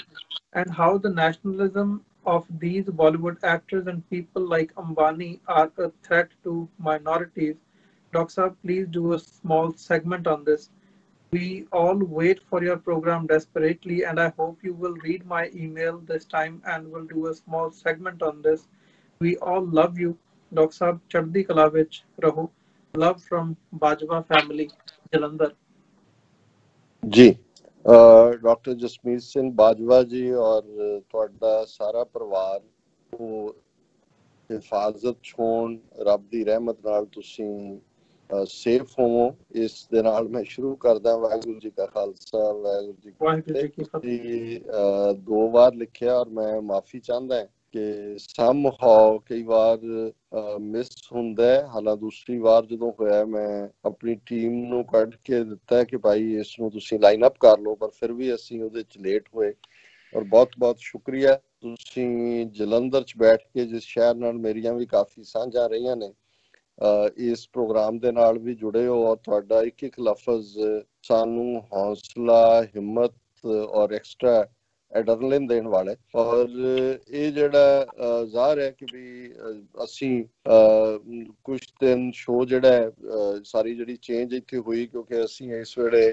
and how the nationalism of these Bollywood actors and people like Ambani are a threat to minorities. Dr. Saab, please do a small segment on this. We all wait for your program desperately, and I hope you will read my email this time and will do a small segment on this. We all love you. Dr. Saab, Chaddi Kala vich raho. Love from Bajwa family, Jalandhar. Ji doctor Jasmeet Singh Bajwa ji ਔਰ ਤੁਹਾਡਾ ਸਾਰਾ ਪਰਿਵਾਰ ਉਹ ਹਿਫਾਜ਼ਤ ਛੋਣ, ਰੱਬ ਦੀ ਰਹਿਮਤ ਨਾਲ ਤੁਸੀਂ safe ਹੋਵੋ। ਇਸ ਦੇ ਨਾਲ ਮੈਂ ਸ਼ੁਰੂ ਕਰਦਾ। ਵਾਹਿਗੁਰੂ ਜੀ ਕਾ ਖਾਲਸਾ, ਵਾਹਿਗੁਰੂ ਜੀ ਕੀ ਫਤਿਹ। 2 ਵਾਰ ਲਿਖਿਆ ਔਰ ਮੈਂ ਮਾਫੀ ਚਾਹੁੰਦਾ ਕਿ ਸਮਹਾਉ ਕਈ ਵਾਰ ਮਿਸ ਹੁੰਦਾ ਹੈ। ਹਾਲਾਂ ਦੂਸਰੀ ਵਾਰ ਜਦੋਂ ਹੋਇਆ ਮੈਂ ਆਪਣੀ ਟੀਮ ਨੂੰ ਕੱਢ ਕੇ ਦਿੱਤਾ ਕਿ ਭਾਈ ਇਸ ਨੂੰ ਤੁਸੀਂ ਲਾਈਨ ਅਪ ਕਰ ਲਓ, ਪਰ ਫਿਰ ਵੀ ਅਸੀਂ ਉਹਦੇ 'ਚ ਲੇਟ ਹੋਏ। ਔਰ ਬਹੁਤ ਸ਼ੁਕਰੀਆ, ਤੁਸੀਂ ਜਲੰਧਰ 'ਚ ਬੈਠ ਕੇ ਜਿਸ ਸ਼ਹਿਰ ਨਾਲ ਮੇਰੀਆਂ ਵੀ ਕਾਫੀ ਸਾਂਝਾਂ ਰਹੀਆਂ ਨੇ ਇਸ ਪ੍ਰੋਗਰਾਮ ਦੇ ਨਾਲ ਵੀ ਜੁੜੇ ਹੋ ਔਰ ਤੁਹਾਡਾ ਇੱਕ ਲਫ਼ਜ਼ ਸਾਨੂੰ ਹੌਸਲਾ, ਹਿੰਮਤ ਔਰ ਐਕਸਟਰਾ एडरलिन देने वाला है। और ये जड़ा ज़ाहिर है कि भी असी कुछ दिन शो जड़ा है सारी जड़ी चेंज इत्थे हुई क्योंकि असी इस वेले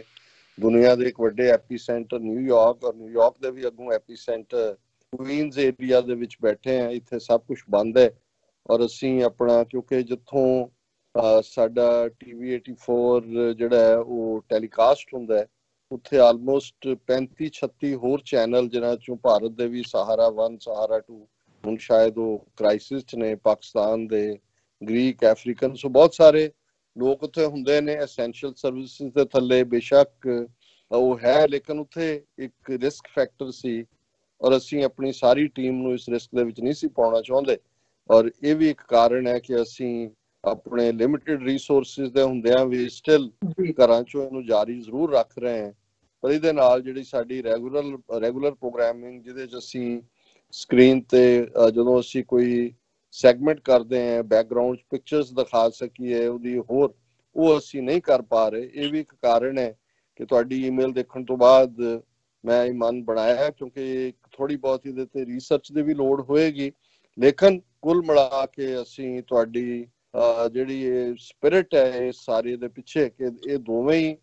दुनिया दे एक वड्डे एपीसेंटर न्यूयॉर्क और न्यूयॉर्क दे भी अगों एपीसेंटर क्वींस एरिया दे विच बैठे हैं। इत्थे सब कुछ बंद है और असी अपना क्योंकि जिथों साडा टीवी 84 जड़ा है वो टैलीकास्ट हुंदा है उत्थे आलमोस्ट 35-36 होर चैनल जिन्हां चों भारत दे भी सहारा 1 सहारा 2 हुण शायद वो क्राइसिस च ने पाकिस्तान दे ग्रीक अफ्रीकन सो बहुत सारे लोग उत्थे हुंदे ने एसेंशियल सर्विसेज दे थल्ले बेशक वो है लेकिन उत्थे एक रिस्क फैक्टर सी और असी अपनी सारी टीम नूं इस रिस्क दे विच नहीं सी पाउणा चाहुंदे और ये भी एक कारण है कि असी अपने लिमिटेड रिसोर्सेज दे हुंदियां भी स्टिल घरां चों इहनूं जारी जरूर रख रहे हैं। पर ਇਹਦੇ ਨਾਲ ਜਿਹੜੀ ਸਾਡੀ ਰੈਗੂਲਰ ਪ੍ਰੋਗਰਾਮਿੰਗ ਜਿਹਦੇ ਚ ਅਸੀਂ ਸਕਰੀਨ ਤੇ ਜਦੋਂ ਅਸੀਂ ਕੋਈ ਸੈਗਮੈਂਟ ਕਰਦੇ ਆਂ ਬੈਕਗ੍ਰਾਉਂਡ ਪਿਕਚਰਸ ਦਿਖਾ ਸਕੀਏ ਉਹਦੀ ਹੋਰ ਉਹ ਅਸੀਂ ਨਹੀਂ ਕਰ ਪਾ ਰਹੇ। ਇਹ ਵੀ ਇੱਕ ਕਾਰਨ ਹੈ ਕਿ ਤੁਹਾਡੀ ਈਮੇਲ ਦੇਖਣ ਤੋਂ ਬਾਅਦ ਮੈਂ ਇਹ ਮਨ ਬਣਾਇਆ ਕਿਉਂਕਿ ਥੋੜੀ ਬਹੁਤ ਇਹਦੇ ਤੇ ਰਿਸਰਚ ਦੀ ਵੀ ਲੋੜ ਹੋਏਗੀ ਲੇਕਿਨ ਕੁੱਲ ਮਿਲਾ ਕੇ ਅਸੀਂ ਤੁਹਾਡੀ ਜਿਹੜੀ ਇਹ ਸਪਿਰਿਟ ਹੈ ਇਸ ਸਾਰੇ ਦੇ ਪਿੱਛੇ ਕਿ ਇਹ ਦੋਵੇਂ ਹੀ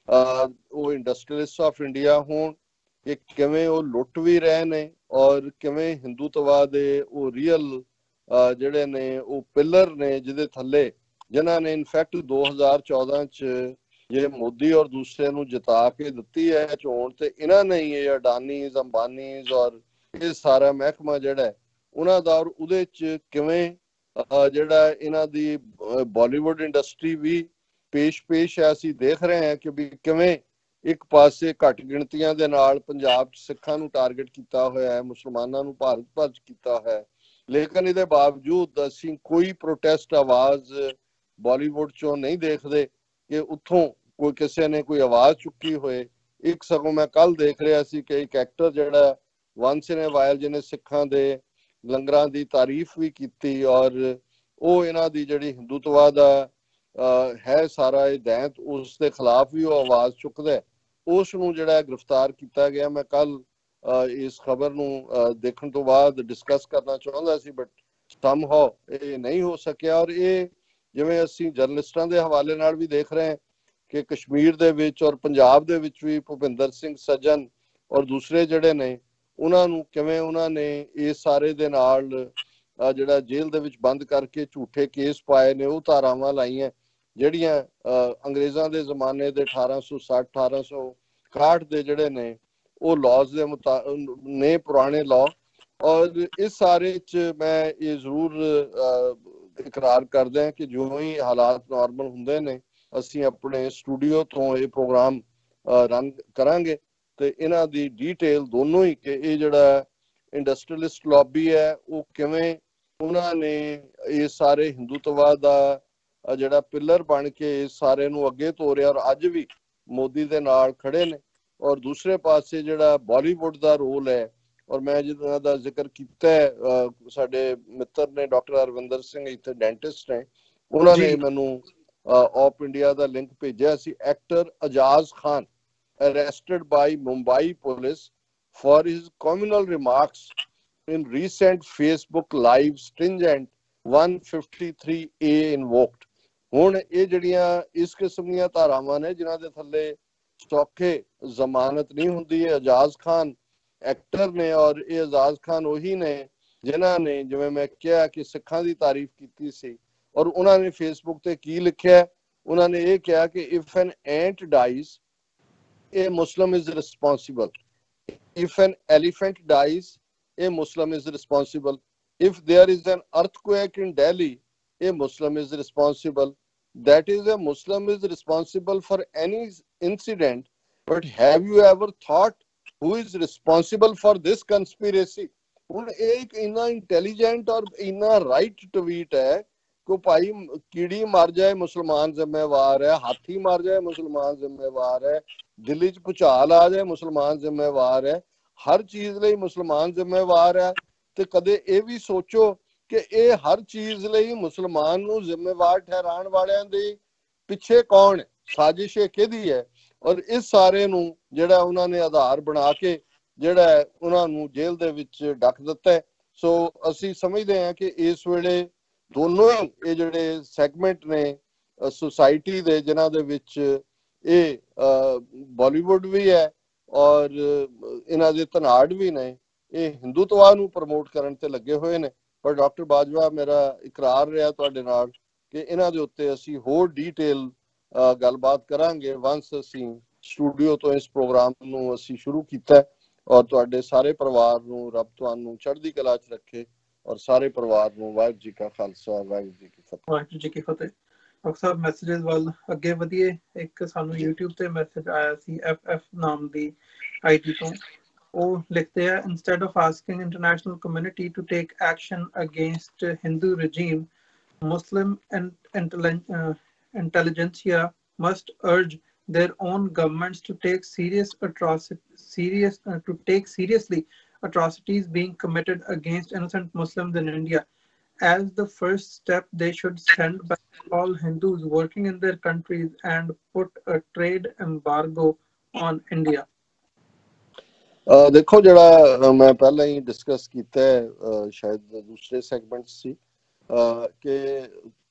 ਉਹ ਇੰਡਸਟਰੀਅਲਿਸਟ ਆਫ ਇੰਡੀਆ ਹੋਣ ਕਿ ਕਿਵੇਂ ਉਹ ਲੁੱਟ ਵੀ ਰਹੇ ਨੇ ਔਰ ਕਿਵੇਂ ਹਿੰਦੂਤਵਾ ਦੇ ਉਹ ਰੀਅਲ ਜਿਹੜੇ ਨੇ ਉਹ ਪਿਲਰ ਨੇ ਜਿਹਦੇ ਥੱਲੇ ਜਿਨ੍ਹਾਂ ਨੇ ਇਨਫੈਕਟ 2014 ਚ ਜੇ ਮੋਦੀ ਔਰ ਦੂਸਰੇ ਨੂੰ ਜਿਤਾ ਕੇ ਦਿੱਤੀ ਹੈ ਚੋਣ ਤੇ ਇਹਨਾਂ ਨੇ ਇਹ ਅਡਾਨੀਜ਼ ਅੰਬਾਨੀਜ਼ ਔਰ ਇਹ ਸਾਰਾ ਮਹਿਕਮਾ ਜਿਹੜਾ ਉਹਨਾਂ ਦਾ ਔਰ ਉਹਦੇ ਚ ਕਿਵੇਂ ਜਿਹੜਾ ਇਹਨਾਂ ਦੀ ਬਾਲੀਵੁੱਡ ਇੰਡਸਟਰੀ ਵੀ ਪੇਸ਼ ਹੈ। ਅਸੀਂ ਦੇਖ ਰਹੇ ਹਾਂ ਕਿ ਵੀ ਕਿਵੇਂ ਇੱਕ ਪਾਸੇ ਘੱਟ ਗਿਣਤੀਆਂ ਦੇ ਨਾਲ ਪੰਜਾਬ ਚ ਸਿੱਖਾਂ ਨੂੰ ਟਾਰਗੇਟ ਕੀਤਾ ਹੋਇਆ ਹੈ ਮੁਸਲਮਾਨਾਂ ਨੂੰ ਭਾਰਤ ਭਰ ਚ ਕੀਤਾ ਹੈ ਲੇਕਿਨ ਇਹਦੇ ਬਾਵਜੂਦ ਅਸੀਂ ਕੋਈ ਪ੍ਰੋਟੈਸਟ ਆਵਾਜ਼ ਬਾਲੀਵੁੱਡ ਚੋਂ ਨਹੀਂ ਦੇਖਦੇ ਕਿ ਉੱਥੋਂ ਕੋਈ ਕਿਸੇ ਨੇ ਕੋਈ ਆਵਾਜ਼ ਚੁੱਕੀ ਹੋਏ। ਇੱਕ ਸਗੋਂ ਮੈਂ ਕੱਲ ਦੇਖ ਰਿਹਾ ਸੀ ਕਿ ਇੱਕ ਐਕਟਰ ਜਿਹੜਾ ਵੰਸ ਇਨ ਅ ਵਾਈਲ ਜਿਹਨੇ ਸਿੱਖਾਂ ਦੇ ਲੰਗਰਾਂ ਦੀ ਤਾਰੀਫ ਵੀ ਕੀਤੀ ਔਰ ਉਹ ਇਹਨਾਂ ਦੀ ਜਿਹੜੀ ਹਿੰਦੂਤਵਾ ਦਾ ਹੈ ਸਾਰਾ ਇਹ ਦੈਂਤ ਉਸ ਦੇ ਖਿਲਾਫ ਵੀ ਉਹ ਆਵਾਜ਼ ਚੁੱਕਦਾ ਉਸ ਨੂੰ ਜਿਹੜਾ ਗ੍ਰਿਫਤਾਰ ਕੀਤਾ ਗਿਆ। ਮੈਂ ਕੱਲ ਇਸ ਖਬਰ ਨੂੰ ਦੇਖਣ ਤੋਂ ਬਾਅਦ ਡਿਸਕਸ ਕਰਨਾ ਚਾਹੁੰਦਾ ਸੀ ਬਟ ਸਮਹਾਉ ਇਹ ਨਹੀਂ ਹੋ ਸਕਿਆ ਔਰ ਇਹ ਜਿਵੇਂ ਅਸੀਂ ਜਰਨਲਿਸਟਾਂ ਦੇ ਹਵਾਲੇ ਨਾਲ ਵੀ ਦੇਖ ਰਹੇ ਹਾਂ ਕਿ ਕਸ਼ਮੀਰ ਦੇ ਵਿੱਚ ਔਰ ਪੰਜਾਬ ਦੇ ਵਿੱਚ ਵੀ ਭੁਪਿੰਦਰ ਸਿੰਘ ਸੱਜਣ ਔਰ ਦੂਸਰੇ ਜਿਹੜੇ ਨੇ ਉਹਨਾਂ ਨੂੰ ਕਿਵੇਂ ਉਹਨਾਂ ਨੇ ਇਸ ਸਾਰੇ ਦੇ ਨਾਲ ਜਿਹੜਾ ਜੇਲ੍ਹ ਦੇ ਵਿੱਚ ਬੰਦ ਕਰਕੇ ਝੂਠੇ ਕੇਸ ਪਾਏ ਨੇ ਉਹ ਧਾਰਾਵਾਂ ਲਾਈਆਂ ਜਿਹੜੀਆਂ ਅੰਗਰੇਜ਼ਾਂ ਦੇ ਜ਼ਮਾਨੇ ਦੇ 1860 1861 ਦੇ ਜਿਹੜੇ ਨੇ ਉਹ ਲਾਜ਼ ਦੇ ਨੇ ਪੁਰਾਣੇ ਲਾਅ ਔਰ ਇਸ ਸਾਰੇ ਚ ਮੈਂ ਇਹ ਜ਼ਰੂਰ ਇਕਰਾਰ ਕਰਦਾ ਕਿ ਜਿਉਂ ਹੀ ਹਾਲਾਤ ਨਾਰਮਲ ਹੁੰਦੇ ਨੇ ਅਸੀਂ ਆਪਣੇ ਸਟੂਡੀਓ ਤੋਂ ਇਹ ਪ੍ਰੋਗਰਾਮ ਰਨ ਕਰਾਂਗੇ ਤੇ ਇਹਨਾਂ ਦੀ ਡੀਟੇਲ ਦੋਨੋਂ ਹੀ ਕਿ ਇਹ ਜਿਹੜਾ ਇੰਡਸਟਰੀਅਲਿਸਟ ਲੌਬੀ ਹੈ ਉਹ ਕਿਵੇਂ ਉਹਨਾਂ ਨੇ ਇਹ ਸਾਰੇ ਹਿੰਦੂਤਵਾ ਦਾ ਜਿਹੜਾ ਪਿਲਰ ਬਣ ਕੇ ਇਸ ਸਾਰੇ ਨੂੰ ਅੱਗੇ ਤੋਰਿਆ ਔਰ ਅੱਜ ਵੀ ਮੋਦੀ ਦੇ ਨਾਲ ਖੜੇ ਨੇ ਔਰ ਦੂਸਰੇ ਪਾਸੇ ਜਿਹੜਾ ਬਾਲੀਵੁੱਡ ਦਾ ਰੋਲ ਹੈ ਔਰ ਮੈਂ ਜਿਹਨਾਂ ਦਾ ਜ਼ਿਕਰ ਕੀਤਾ ਸਾਡੇ ਮਿੱਤਰ ਨੇ ਡਾਕਟਰ ਅਰਵਿੰਦਰ ਸਿੰਘ ਇੱਥੇ ਡੈਂਟਿਸਟ ਨੇ ਉਹਨਾਂ ਨੇ ਮੈਨੂੰ ਆਫ ਇੰਡੀਆ ਦਾ ਲਿੰਕ ਭੇਜਿਆ ਸੀ। Actor Ajaz Khan arrested by Mumbai police for his communal remarks in recent Facebook live stringent 153A invoked। ਹੁਣ ਇਹ ਜਿਹੜੀਆਂ ਇਸ ਕਿਸਮ ਦੀਆਂ ਧਾਰਾਵਾਂ ਨੇ ਜਿਨ੍ਹਾਂ ਦੇ ਥੱਲੇ ਸੌਖੇ ਜ਼ਮਾਨਤ ਨਹੀਂ ਹੁੰਦੀ ਹੈ। ਅਜਾਜ਼ ਖਾਨ ਐਕਟਰ ਨੇ ਔਰ ਇਹ ਅਜਾਜ਼ ਖਾਨ ਉਹੀ ਨੇ ਜਿਨ੍ਹਾਂ ਨੇ ਜਿਵੇਂ ਮੈਂ ਕਿਹਾ ਕਿ ਸਿੱਖਾਂ ਦੀ ਤਾਰੀਫ ਕੀਤੀ ਸੀ ਔਰ ਉਹਨਾਂ ਨੇ ਫੇਸਬੁੱਕ ਤੇ ਕੀ ਲਿਖਿਆ ਉਹਨਾਂ ਨੇ ਇਹ ਕਿਹਾ ਕਿ if an ant dies a Muslim is responsible, if an elephant dies a Muslim is responsible, if there is an earthquake in Delhi a Muslim is responsible, that is a Muslim is responsible for any incident, but have you ever thought who is responsible for this conspiracy? ਹੁਣ ਇੱਕ ਇੰਨਾ intelligent ਔਰ ਇੰਨਾ right tweet ਹੈ ਕਿ ਭਾਈ ਕੀੜੀ ਮਰ ਜਾਏ ਮੁਸਲਮਾਨ ਜ਼ਿੰਮੇਵਾਰ ਹੈ, ਹਾਥੀ ਮਰ ਜਾਏ ਮੁਸਲਮਾਨ ਜ਼ਿੰਮੇਵਾਰ ਹੈ, ਦਿੱਲੀ ਚ ਭੁਚਾਲ ਆ ਜਾਏ ਮੁਸਲਮਾਨ ਜ਼ਿੰਮੇਵਾਰ ਹੈ, ਹਰ ਚੀਜ਼ ਲਈ ਮੁਸਲਮਾਨ ਜ਼ਿੰਮੇਵਾਰ ਹੈ। ਤੇ ਕਦੇ ਇਹ ਵੀ ਸੋਚੋ ਕਿ ਇਹ ਹਰ ਚੀਜ਼ ਲਈ ਮੁਸਲਮਾਨ ਨੂੰ ਜ਼ਿੰਮੇਵਾਰ ਠਹਿਰਾਉਣ ਵਾਲਿਆਂ ਦੇ ਪਿੱਛੇ ਕੌਣ ਹੈ, ਸਾਜ਼ਿਸ਼ ਕਿਹਦੀ ਹੈ? ਔਰ ਇਸ ਸਾਰੇ ਨੂੰ ਜਿਹੜਾ ਉਹਨਾਂ ਨੇ ਆਧਾਰ ਬਣਾ ਕੇ ਜਿਹੜਾ ਉਹਨਾਂ ਨੂੰ ਜੇਲ੍ਹ ਦੇ ਵਿੱਚ ਡੱਕ ਦਿੱਤਾ ਹੈ। ਸੋ ਅਸੀਂ ਸਮਝਦੇ ਹਾਂ ਕਿ ਇਸ ਵੇਲੇ ਦੋਨੋਂ ਹੀ ਇਹ ਜਿਹੜੇ ਸੈਗਮੈਂਟ ਨੇ ਸੁਸਾਇਟੀ ਦੇ, ਜਿਨ੍ਹਾਂ ਦੇ ਵਿੱਚ ਇਹ ਬਾਲੀਵੁੱਡ ਵੀ ਹੈ ਔਰ ਇਹਨਾਂ ਦੇ ਧਨਾੜ ਵੀ ਨੇ, ਇਹ ਹਿੰਦੂਤਵਾ ਨੂੰ ਪ੍ਰਮੋਟ ਕਰਨ ਤੇ ਲੱਗੇ ਹੋਏ ਨੇ। ਪਰ ਡਾਕਟਰ ਬਾਜਵਾ, ਮੇਰਾ ਇਕਰਾਰ ਰਿਹਾ ਤੁਹਾਡੇ ਨਾਲ ਕਿ ਇਹਨਾਂ ਦੇ ਉੱਤੇ ਅਸੀਂ ਹੋਰ ਡੀਟੇਲ ਗੱਲਬਾਤ ਕਰਾਂਗੇ ਵਾਂਸ ਅਸੀਂ ਸਟੂਡੀਓ ਤੋਂ ਇਸ ਪ੍ਰੋਗਰਾਮ ਨੂੰ ਅਸੀਂ ਸ਼ੁਰੂ ਕੀਤਾ। ਔਰ ਤੁਹਾਡੇ ਸਾਰੇ ਪਰਿਵਾਰ ਨੂੰ ਰੱਬ ਤੁਹਾਨੂੰ ਚੜ੍ਹਦੀ ਕਲਾ 'ਚ ਰੱਖੇ ਔਰ ਸਾਰੇ ਪਰਿਵਾਰ ਨੂੰ ਵਾਹਿਗੁਰੂ ਜੀ ਕਾ ਖਾਲਸਾ ਵਾਹਿਗੁਰੂ ਜੀ ਕੀ ਫਤਿਹ। ਵਾਹਿਗੁਰੂ ਜੀ ਕੀ ਫਤਿਹ। ਡਾਕਟਰ ਸਾਹਿਬ, ਮੈਸੇजेस ਵੱਲ ਅੱਗੇ ਵਧੀਏ। ਇੱਕ ਸਾਨੂੰ YouTube ਤੇ ਮੈਸੇਜ ਆਇਆ ਸੀ FF ਨਾਮ ਦੀ ID ਤੋਂ। ਉਹ ਲਿਖਦੇ ਆ, instead of asking international community to take action against Hindu regime, Muslim intelligentsia must urge their own governments to take seriously atrocities being committed against innocent Muslims in India. As the first step, they should send back all Hindus working in their countries and put a trade embargo on India. ਦੇਖੋ, ਜਿਹੜਾ ਮੈਂ ਪਹਿਲਾਂ ਹੀ discuss ਕੀਤਾ ਹੈ ਸ਼ਾਇਦ ਦੂਸਰੇ segment ਸੀ ਕਿ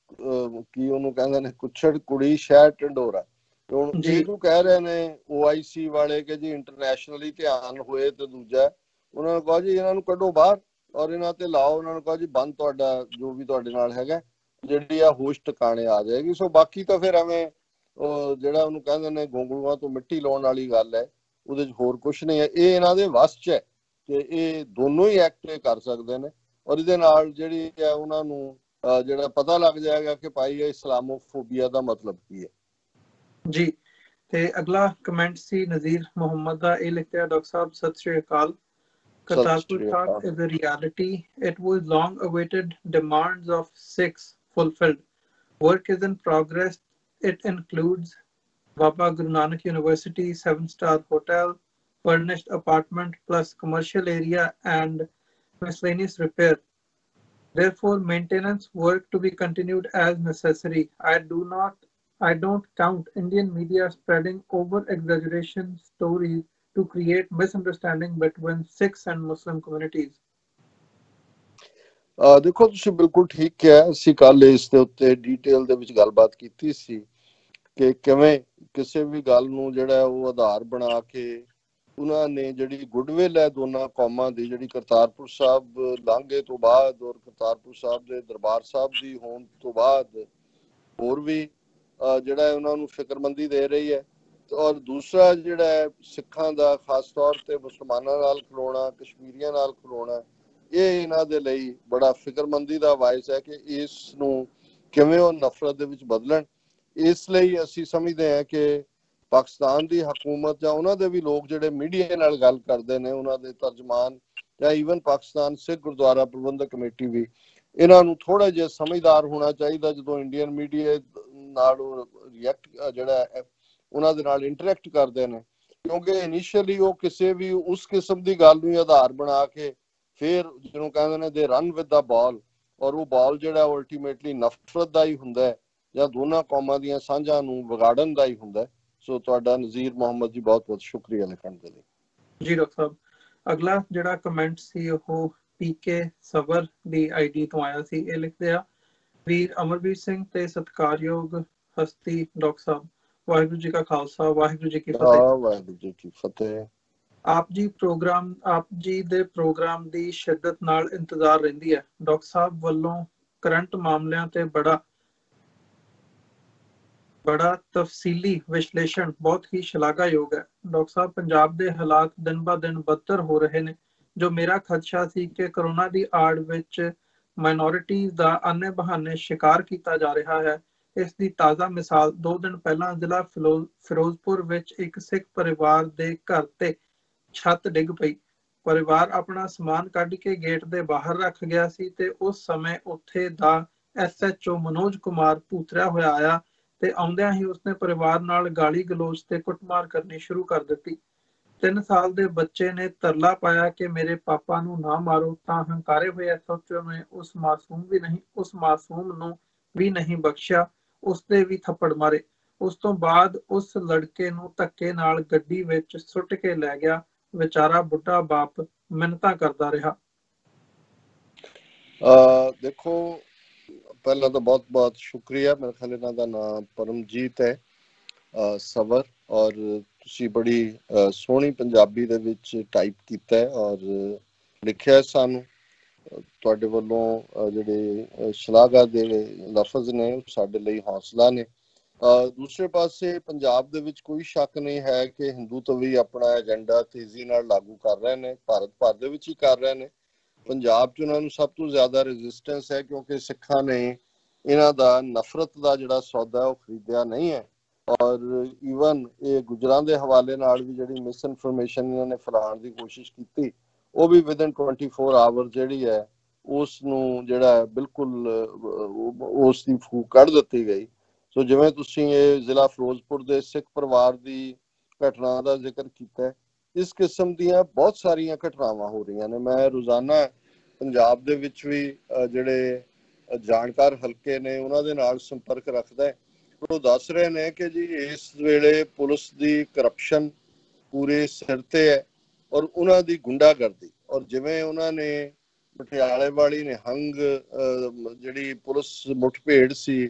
ਕੀ ਉਹਨੂੰ ਕਹਿੰਦੇ ਨੇ, ਕੁੱਛੜ ਕੁੜੀ ਸ਼ਹਿਰ ਢੰਡੋਰਾ। ਹੁਣ ਇਹਨੂੰ ਕਹਿ ਰਹੇ ਨੇ OIC ਵਾਲੇ ਕਿ ਜੀ ਇੰਟਰਨੈਸ਼ਨਲੀ ਧਿਆਨ ਹੋਏ ਤੇ ਦੂਜਾ ਉਹਨਾਂ ਨੂੰ ਕਹੋ ਜੀ ਇਹਨਾਂ ਨੂੰ ਕੱਢੋ ਬਾਹਰ ਔਰ ਇਹਨਾਂ ਤੇ ਲਾਓ, ਉਹਨਾਂ ਨੂੰ ਕਹੋ ਜੀ ਬੰਦ ਤੁਹਾਡਾ ਜੋ ਵੀ ਤੁਹਾਡੇ ਨਾਲ ਹੈਗਾ, ਜਿਹੜੀ ਆ ਹੋਸ਼ ਟਿਕਾਣੇ ਆ ਜਾਏਗੀ। ਸੋ ਬਾਕੀ ਤਾਂ ਫਿਰ ਐਵੇਂ ਜਿਹੜਾ ਉਹਨੂੰ ਕਹਿੰਦੇ ਨੇ ਗੋਂਗਲੂਆਂ ਤੋਂ ਮਿੱਟੀ ਲਾਉਣ ਵਾਲੀ ਗੱਲ ਹੈ, ਉਹਦੇ 'ਚ ਹੋਰ ਕੁਛ ਨਹੀਂ ਹੈ। ਇਹ ਇਹਨਾਂ ਦੇ ਵੱਸ 'ਚ ਹੈ ਕਿ ਇਹ ਦੋਨੋਂ ਹੀ ਐਕਟ ਕਰ ਸਕਦੇ ਨੇ ਔਰ ਇਹਦੇ ਨਾਲ ਜਿਹੜੀ ਹੈ ਉਹਨਾਂ ਨੂੰ ਜਿਹੜਾ ਪਤਾ ਲੱਗ ਜਾਏਗਾ ਕਿ ਭਾਈ ਇਹ ਇਸਲਾਮੋਫੋਬੀਆ ਦਾ ਮਤਲਬ ਕੀ ਹੈ ਜੀ। ਤੇ ਅਗਲਾ ਕਮੈਂਟ ਸੀ ਨਜ਼ੀਰ ਮੁਹੰਮਦ ਦਾ। ਇਹ ਲਿਖਿਆ, ਡਾਕਟਰ ਸਾਹਿਬ ਸਤਿ ਸ਼੍ਰੀ ਅਕਾਲ। Kartarpur Sahib is a reality. It was long awaited demands of Sikhs fulfilled. Work is in progress. It includes Baba Guru Nanak University, 7-star hotel, furnished apartment plus commercial area and miscellaneous repair. Therefore, maintenance work to be continued as necessary. I don't count Indian media spreading over-exaggeration stories to create misunderstanding between Sikhs and Muslim communities. ਦੇਖੋ, ਤੁਸੀਂ ਬਿਲਕੁਲ ਠੀਕ ਕਿਹਾ। ਅਸੀਂ ਕੱਲ ਇਸ ਦੇ ਉੱਤੇ ਡੀਟੇਲ ਦੇ ਵਿੱਚ ਗੱਲਬਾਤ ਕੀਤੀ ਸੀ ਕਿ ਕਿਵੇਂ ਕਿਸੇ ਵੀ ਗੱਲ ਨੂੰ ਜਿਹੜਾ ਉਹ ਆਧਾਰ ਬਣਾ ਕੇ ਉਹਨਾਂ ਨੇ ਜਿਹੜੀ ਗੁੱਡਵਿਲ ਹੈ ਦੋਨਾਂ ਕੌਮਾਂ ਦੀ, ਜਿਹੜੀ ਕਰਤਾਰਪੁਰ ਸਾਹਿਬ ਲਾਂਘੇ ਤੋਂ ਬਾਅਦ ਔਰ ਕਰਤਾਰਪੁਰ ਸਾਹਿਬ ਦੇ ਦਰਬਾਰ ਸਾਹਿਬ ਦੀ ਹੋਣ ਤੋਂ ਬਾਅਦ ਹੋਰ ਵੀ ਜਿਹੜਾ ਉਹਨਾਂ ਨੂੰ ਫਿਕਰਮੰਦੀ ਦੇ ਰਹੀ ਹੈ। ਔਰ ਦੂਸਰਾ ਜਿਹੜਾ ਹੈ ਸਿੱਖਾਂ ਦਾ ਖਾਸ ਤੌਰ ਤੇ ਮੁਸਲਮਾਨਾਂ ਨਾਲ ਖਲੋਣਾ, ਕਸ਼ਮੀਰੀਆਂ ਨਾਲ ਖਲੋਣਾ, ਇਹ ਇਹਨਾਂ ਦੇ ਲਈ ਬੜਾ ਫਿਕਰਮੰਦੀ ਦਾ ਵਾਇਸ ਹੈ ਕਿ ਇਸ ਨੂੰ ਕਿਵੇਂ ਉਹ ਨਫ਼ਰਤ ਦੇ ਵਿੱਚ ਬਦਲਣ। ਇਸ ਲਈ ਅਸੀਂ ਸਮਝਦੇ ਹਾਂ ਕਿ ਪਾਕਿਸਤਾਨ ਦੀ ਹਕੂਮਤ ਜਾਂ ਉਹਨਾਂ ਦੇ ਵੀ ਲੋਕ ਜਿਹੜੇ ਮੀਡੀਆ ਨਾਲ ਗੱਲ ਕਰਦੇ ਨੇ, ਉਹਨਾਂ ਦੇ ਤਰਜਮਾਨ ਜਾਂ ਈਵਨ ਪਾਕਿਸਤਾਨ ਸਿੱਖ ਗੁਰਦੁਆਰਾ ਪ੍ਰਬੰਧਕ ਕਮੇਟੀ ਵੀ, ਇਹਨਾਂ ਨੂੰ ਥੋੜਾ ਜਿਹਾ ਸਮਝਦਾਰ ਹੋਣਾ ਚਾਹੀਦਾ ਜਦੋਂ ਇੰਡੀਅਨ ਮੀਡੀਆ ਨਾਲ ਰਿਐਕਟ ਜਿਹੜਾ ਉਹਨਾਂ ਦੇ ਨਾਲ ਇੰਟਰੈਕਟ ਕਰਦੇ ਨੇ, ਕਿਉਂਕਿ ਇਨੀਸ਼ੀਅਲੀ ਉਹ ਕਿਸੇ ਵੀ ਉਸ ਕਿਸਮ ਦੀ ਗੱਲ ਨੂੰ ਆਧਾਰ ਬਣਾ ਕੇ ਫਿਰ ਜਿਹਨੂੰ ਕਹਿੰਦੇ ਨੇ ਦੇ ਰਨ ਵਿਦ ਦਾ ਬਾਲ, ਔਰ ਉਹ ਬਾਲ ਜਿਹੜਾ ਅਲਟੀਮੇਟਲੀ ਨਫ਼ਰਤ ਦਾ ਹੀ ਹੁੰਦਾ ਹੈ ਜਾਂ ਦੋਨਾਂ ਕੌਮਾਂ ਦੀਆਂ ਸਾਂਝਾਂ ਨੂੰ ਵਿਗਾੜਨ ਦਾ ਹੀ ਹੁੰਦਾ। ਸੋ ਤੁਹਾਡਾ ਨਜ਼ੀਰ ਮੁਹੰਮਦ ਜੀ ਬਹੁਤ ਬਹੁਤ ਸ਼ੁਕਰੀਆ ਲਿਖਣ ਦੇ ਲਈ। ਜੀ ਡਾਕਟਰ ਸਾਹਿਬ, ਅਗਲਾ ਜਿਹੜਾ ਕਮੈਂਟ ਸੀ ਉਹ PK ਸਬਰ ਦੀ ID ਤੋਂ ਆਇਆ ਸੀ। ਇਹ ਲਿਖਦੇ ਆ, ਵੀਰ ਅਮਰਵੀਰ ਸਿੰਘ ਤੇ ਸਤਿਕਾਰਯੋਗ ਹਸਤੀ ਡਾਕਟਰ ਸਾਹਿਬ, ਵਾਹਿਗੁਰੂ ਜੀ ਕਾ ਖਾਲਸਾ ਵਾਹਿਗੁਰੂ ਜੀ ਕੀ ਫਤਿਹ। ਵਾਹਿਗੁਰੂ ਜੀ ਕੀ ਫਤਿਹ। ਆਪ ਜੀ ਦੇ ਪ੍ਰੋਗਰਾਮ ਦੀ ਸ਼ਿੱਦਤ ਨਾਲ ਇੰਤਜ਼ਾਰ ਰਹਿੰਦੀ ਹੈ। ਡਾਕਟਰ ਸਾਹਿਬ ਵੱਲੋਂ ਕਰੰਟ ਮਾਮਲਿਆਂ ਤੇ ਬੜਾ ਤਫਸੀਲੀ ਵਿਸ਼ਲੇਸ਼ਣ ਬਹੁਤ ਹੀ ਸ਼ਲਾਘਾਯੋਗ ਹੈ। ਡਾਕਟਰ ਸਾਹਿਬ, ਪੰਜਾਬ ਦੇ ਹਾਲਾਤ ਦਿਨ ਬ ਦਿਨ ਬਦਤਰ ਹੋ ਰਹੇ ਨੇ। ਜੋ ਮੇਰਾ ਖਦਸ਼ਾ ਸੀ ਕਿ ਕਰੋਨਾ ਦੀ ਆੜ ਵਿੱਚ ਮਾਈਨੋਰਿਟੀਜ਼ ਦਾ ਆਨੇ ਬਹਾਨੇ ਸ਼ਿਕਾਰ ਕੀਤਾ ਜਾ ਰਿਹਾ ਹੈ, ਇਸ ਦੀ ਤਾਜ਼ਾ ਮਿਸਾਲ 2 ਦਿਨ ਪਹਿਲਾਂ ਜ਼ਿਲ੍ਹਾ ਫਿਰੋਜ਼ਪੁਰ ਵਿੱਚ ਇੱਕ ਸਿੱਖ ਪਰਿਵਾਰ ਦੇ ਘਰ ਤੇ ਛੱਤ ਡਿੱਗ ਪਈ। ਪਰਿਵਾਰ ਆਪਣਾ ਸਮਾਨ ਕੱਢ ਕੇ ਗੇਟ ਦੇ ਬਾਹਰ ਰੱਖ ਗਿਆ ਸੀ ਤੇ ਉਸ ਸਮੇਂ ਉੱਥੇ ਦਾ SHO ਮਨੋਜ ਕੁਮਾਰ ਭੂਤਰਿਆ ਹੋਇਆ ਆਇਆ ਤੇ ਆਉਂਦਿਆਂ ਹੀ ਉਸਨੇ ਪਰਿਵਾਰ ਨਾਲ ਗਾਲੀ ਗਲੋਚ ਤੇ ਕੁੱਟਮਾਰ ਕਰਨੀ ਸ਼ੁਰੂ ਕਰ ਦਿੱਤੀ। 3 ਸਾਲ ਦੇ ਬੱਚੇ ਨੇ ਤਰਲਾ ਪਾਇਆ ਕਿ ਮੇਰੇ ਪਾਪਾ ਨੂੰ ਨਾ ਮਾਰੋ, ਤਾਂ ਹੰਕਾਰੇ ਹੋਏ SHO ਨੇ ਉਸ ਮਾਸੂਮ ਨੂੰ ਵੀ ਨਹੀਂ ਬਖਸ਼ਿਆ, ਉਸਦੇ ਵੀ ਥੱਪੜ ਮਾਰੇ। ਉਸ ਤੋਂ ਬਾਅਦ ਉਸ ਲੜਕੇ ਨੂੰ ਧੱਕੇ ਨਾਲ ਗੱਡੀ ਵਿੱਚ ਸੁੱਟ ਕੇ ਲੈ ਗਿਆ। ਵਿਚਾਰਾ ਬੁੱਢਾ ਬਾਪ ਮਿੰਨਤਾਂ ਕਰਦਾ ਰਿਹਾ। ਦੇਖੋ, ਪਹਿਲਾਂ ਤਾਂ ਬਹੁਤ ਬਹੁਤ ਸ਼ੁਕਰੀਆ। ਮੇਰੇ ਖਿਆਲ ਇਹਨਾਂ ਦਾ ਨਾਮ ਪਰਮਜੀਤ ਹੈ ਸਵਰ, ਔਰ ਤੁਸੀਂ ਬੜੀ ਸੋਹਣੀ ਪੰਜਾਬੀ ਦੇ ਵਿੱਚ ਟਾਈਪ ਕੀਤਾ ਹੈ ਔਰ ਲਿਖਿਆ ਸਾਨੂੰ। ਤੁਹਾਡੇ ਵੱਲੋਂ ਜਿਹੜੇ ਸ਼ਲਾਘਾ ਦੇ ਲਫ਼ਜ਼ ਨੇ ਉਹ ਸਾਡੇ ਲਈ ਹੌਸਲਾ ਨੇ। ਦੂਸਰੇ ਪਾਸੇ ਪੰਜਾਬ ਦੇ ਵਿੱਚ ਕੋਈ ਸ਼ੱਕ ਨਹੀਂ ਹੈ ਕਿ ਹਿੰਦੂਤਵੀ ਆਪਣਾ ਏਜੰਡਾ ਤੇਜ਼ੀ ਨਾਲ ਲਾਗੂ ਕਰ ਰਹੇ ਨੇ, ਭਾਰਤ ਭਰ ਦੇ ਵਿੱਚ ਹੀ ਕਰ ਰਹੇ ਨੇ। ਪੰਜਾਬ 'ਚ ਉਹਨਾਂ ਨੂੰ ਸਭ ਤੋਂ ਜ਼ਿਆਦਾ ਰੈਜ਼ਿਸਟੈਂਸ ਹੈ ਕਿਉਂਕਿ ਸਿੱਖਾਂ ਨੇ ਇਹਨਾਂ ਦਾ ਨਫ਼ਰਤ ਦਾ ਜਿਹੜਾ ਸੌਦਾ ਉਹ ਖਰੀਦਿਆ ਨਹੀਂ ਹੈ। ਔਰ ਈਵਨ ਇਹ ਗੁਜਰਾਂ ਦੇ ਹਵਾਲੇ ਨਾਲ ਵੀ ਜਿਹੜੀ ਮਿਸ ਇਨਫੋਰਮੇਸ਼ਨ ਇਹਨਾਂ ਨੇ ਫੈਲਾਉਣ ਦੀ ਕੋਸ਼ਿਸ਼ ਕੀਤੀ, ਉਹ ਵੀ ਵਿਦਨ 24 ਆਵਰ ਜਿਹੜੀ ਹੈ ਉਸ ਨੂੰ ਜਿਹੜਾ ਬਿਲਕੁਲ ਉਸ ਦੀ ਫੂਕ ਕੱਢ ਦਿੱਤੀ ਗਈ। ਸੋ ਜਿਵੇਂ ਤੁਸੀਂ ਇਹ ਜ਼ਿਲ੍ਹਾ ਫਿਰੋਜ਼ਪੁਰ ਦੇ ਸਿੱਖ ਪਰਿਵਾਰ ਦੀ ਘਟਨਾ ਦਾ ਜ਼ਿਕਰ ਕੀਤਾ ਹੈ, ਇਸ ਕਿਸਮ ਦੀਆਂ ਬਹੁਤ ਸਾਰੀਆਂ ਘਟਨਾਵਾਂ ਹੋ ਰਹੀਆਂ ਨੇ। ਮੈਂ ਰੋਜ਼ਾਨਾ ਪੰਜਾਬ ਦੇ ਵਿੱਚ ਵੀ ਜਿਹੜੇ ਜਾਣਕਾਰ ਹਲਕੇ ਨੇ ਉਹਨਾਂ ਦੇ ਨਾਲ ਸੰਪਰਕ ਰੱਖਦਾ ਹੈ। ਉਹ ਦੱਸ ਰਹੇ ਨੇ ਕਿ ਜੀ ਇਸ ਵੇਲੇ ਪੁਲਿਸ ਦੀ ਕਰਪਸ਼ਨ ਪੂਰੇ ਸਿਰ ਤੇ ਹੈ ਔਰ ਉਹਨਾਂ ਦੀ ਗੁੰਡਾਗਰਦੀ। ਔਰ ਜਿਵੇਂ ਉਹਨਾਂ ਨੇ ਪਟਿਆਲੇ ਵਾਲੀ ਨਿਹੰਗ ਜਿਹੜੀ ਪੁਲਿਸ ਮੁੱਠਭੇੜ ਸੀ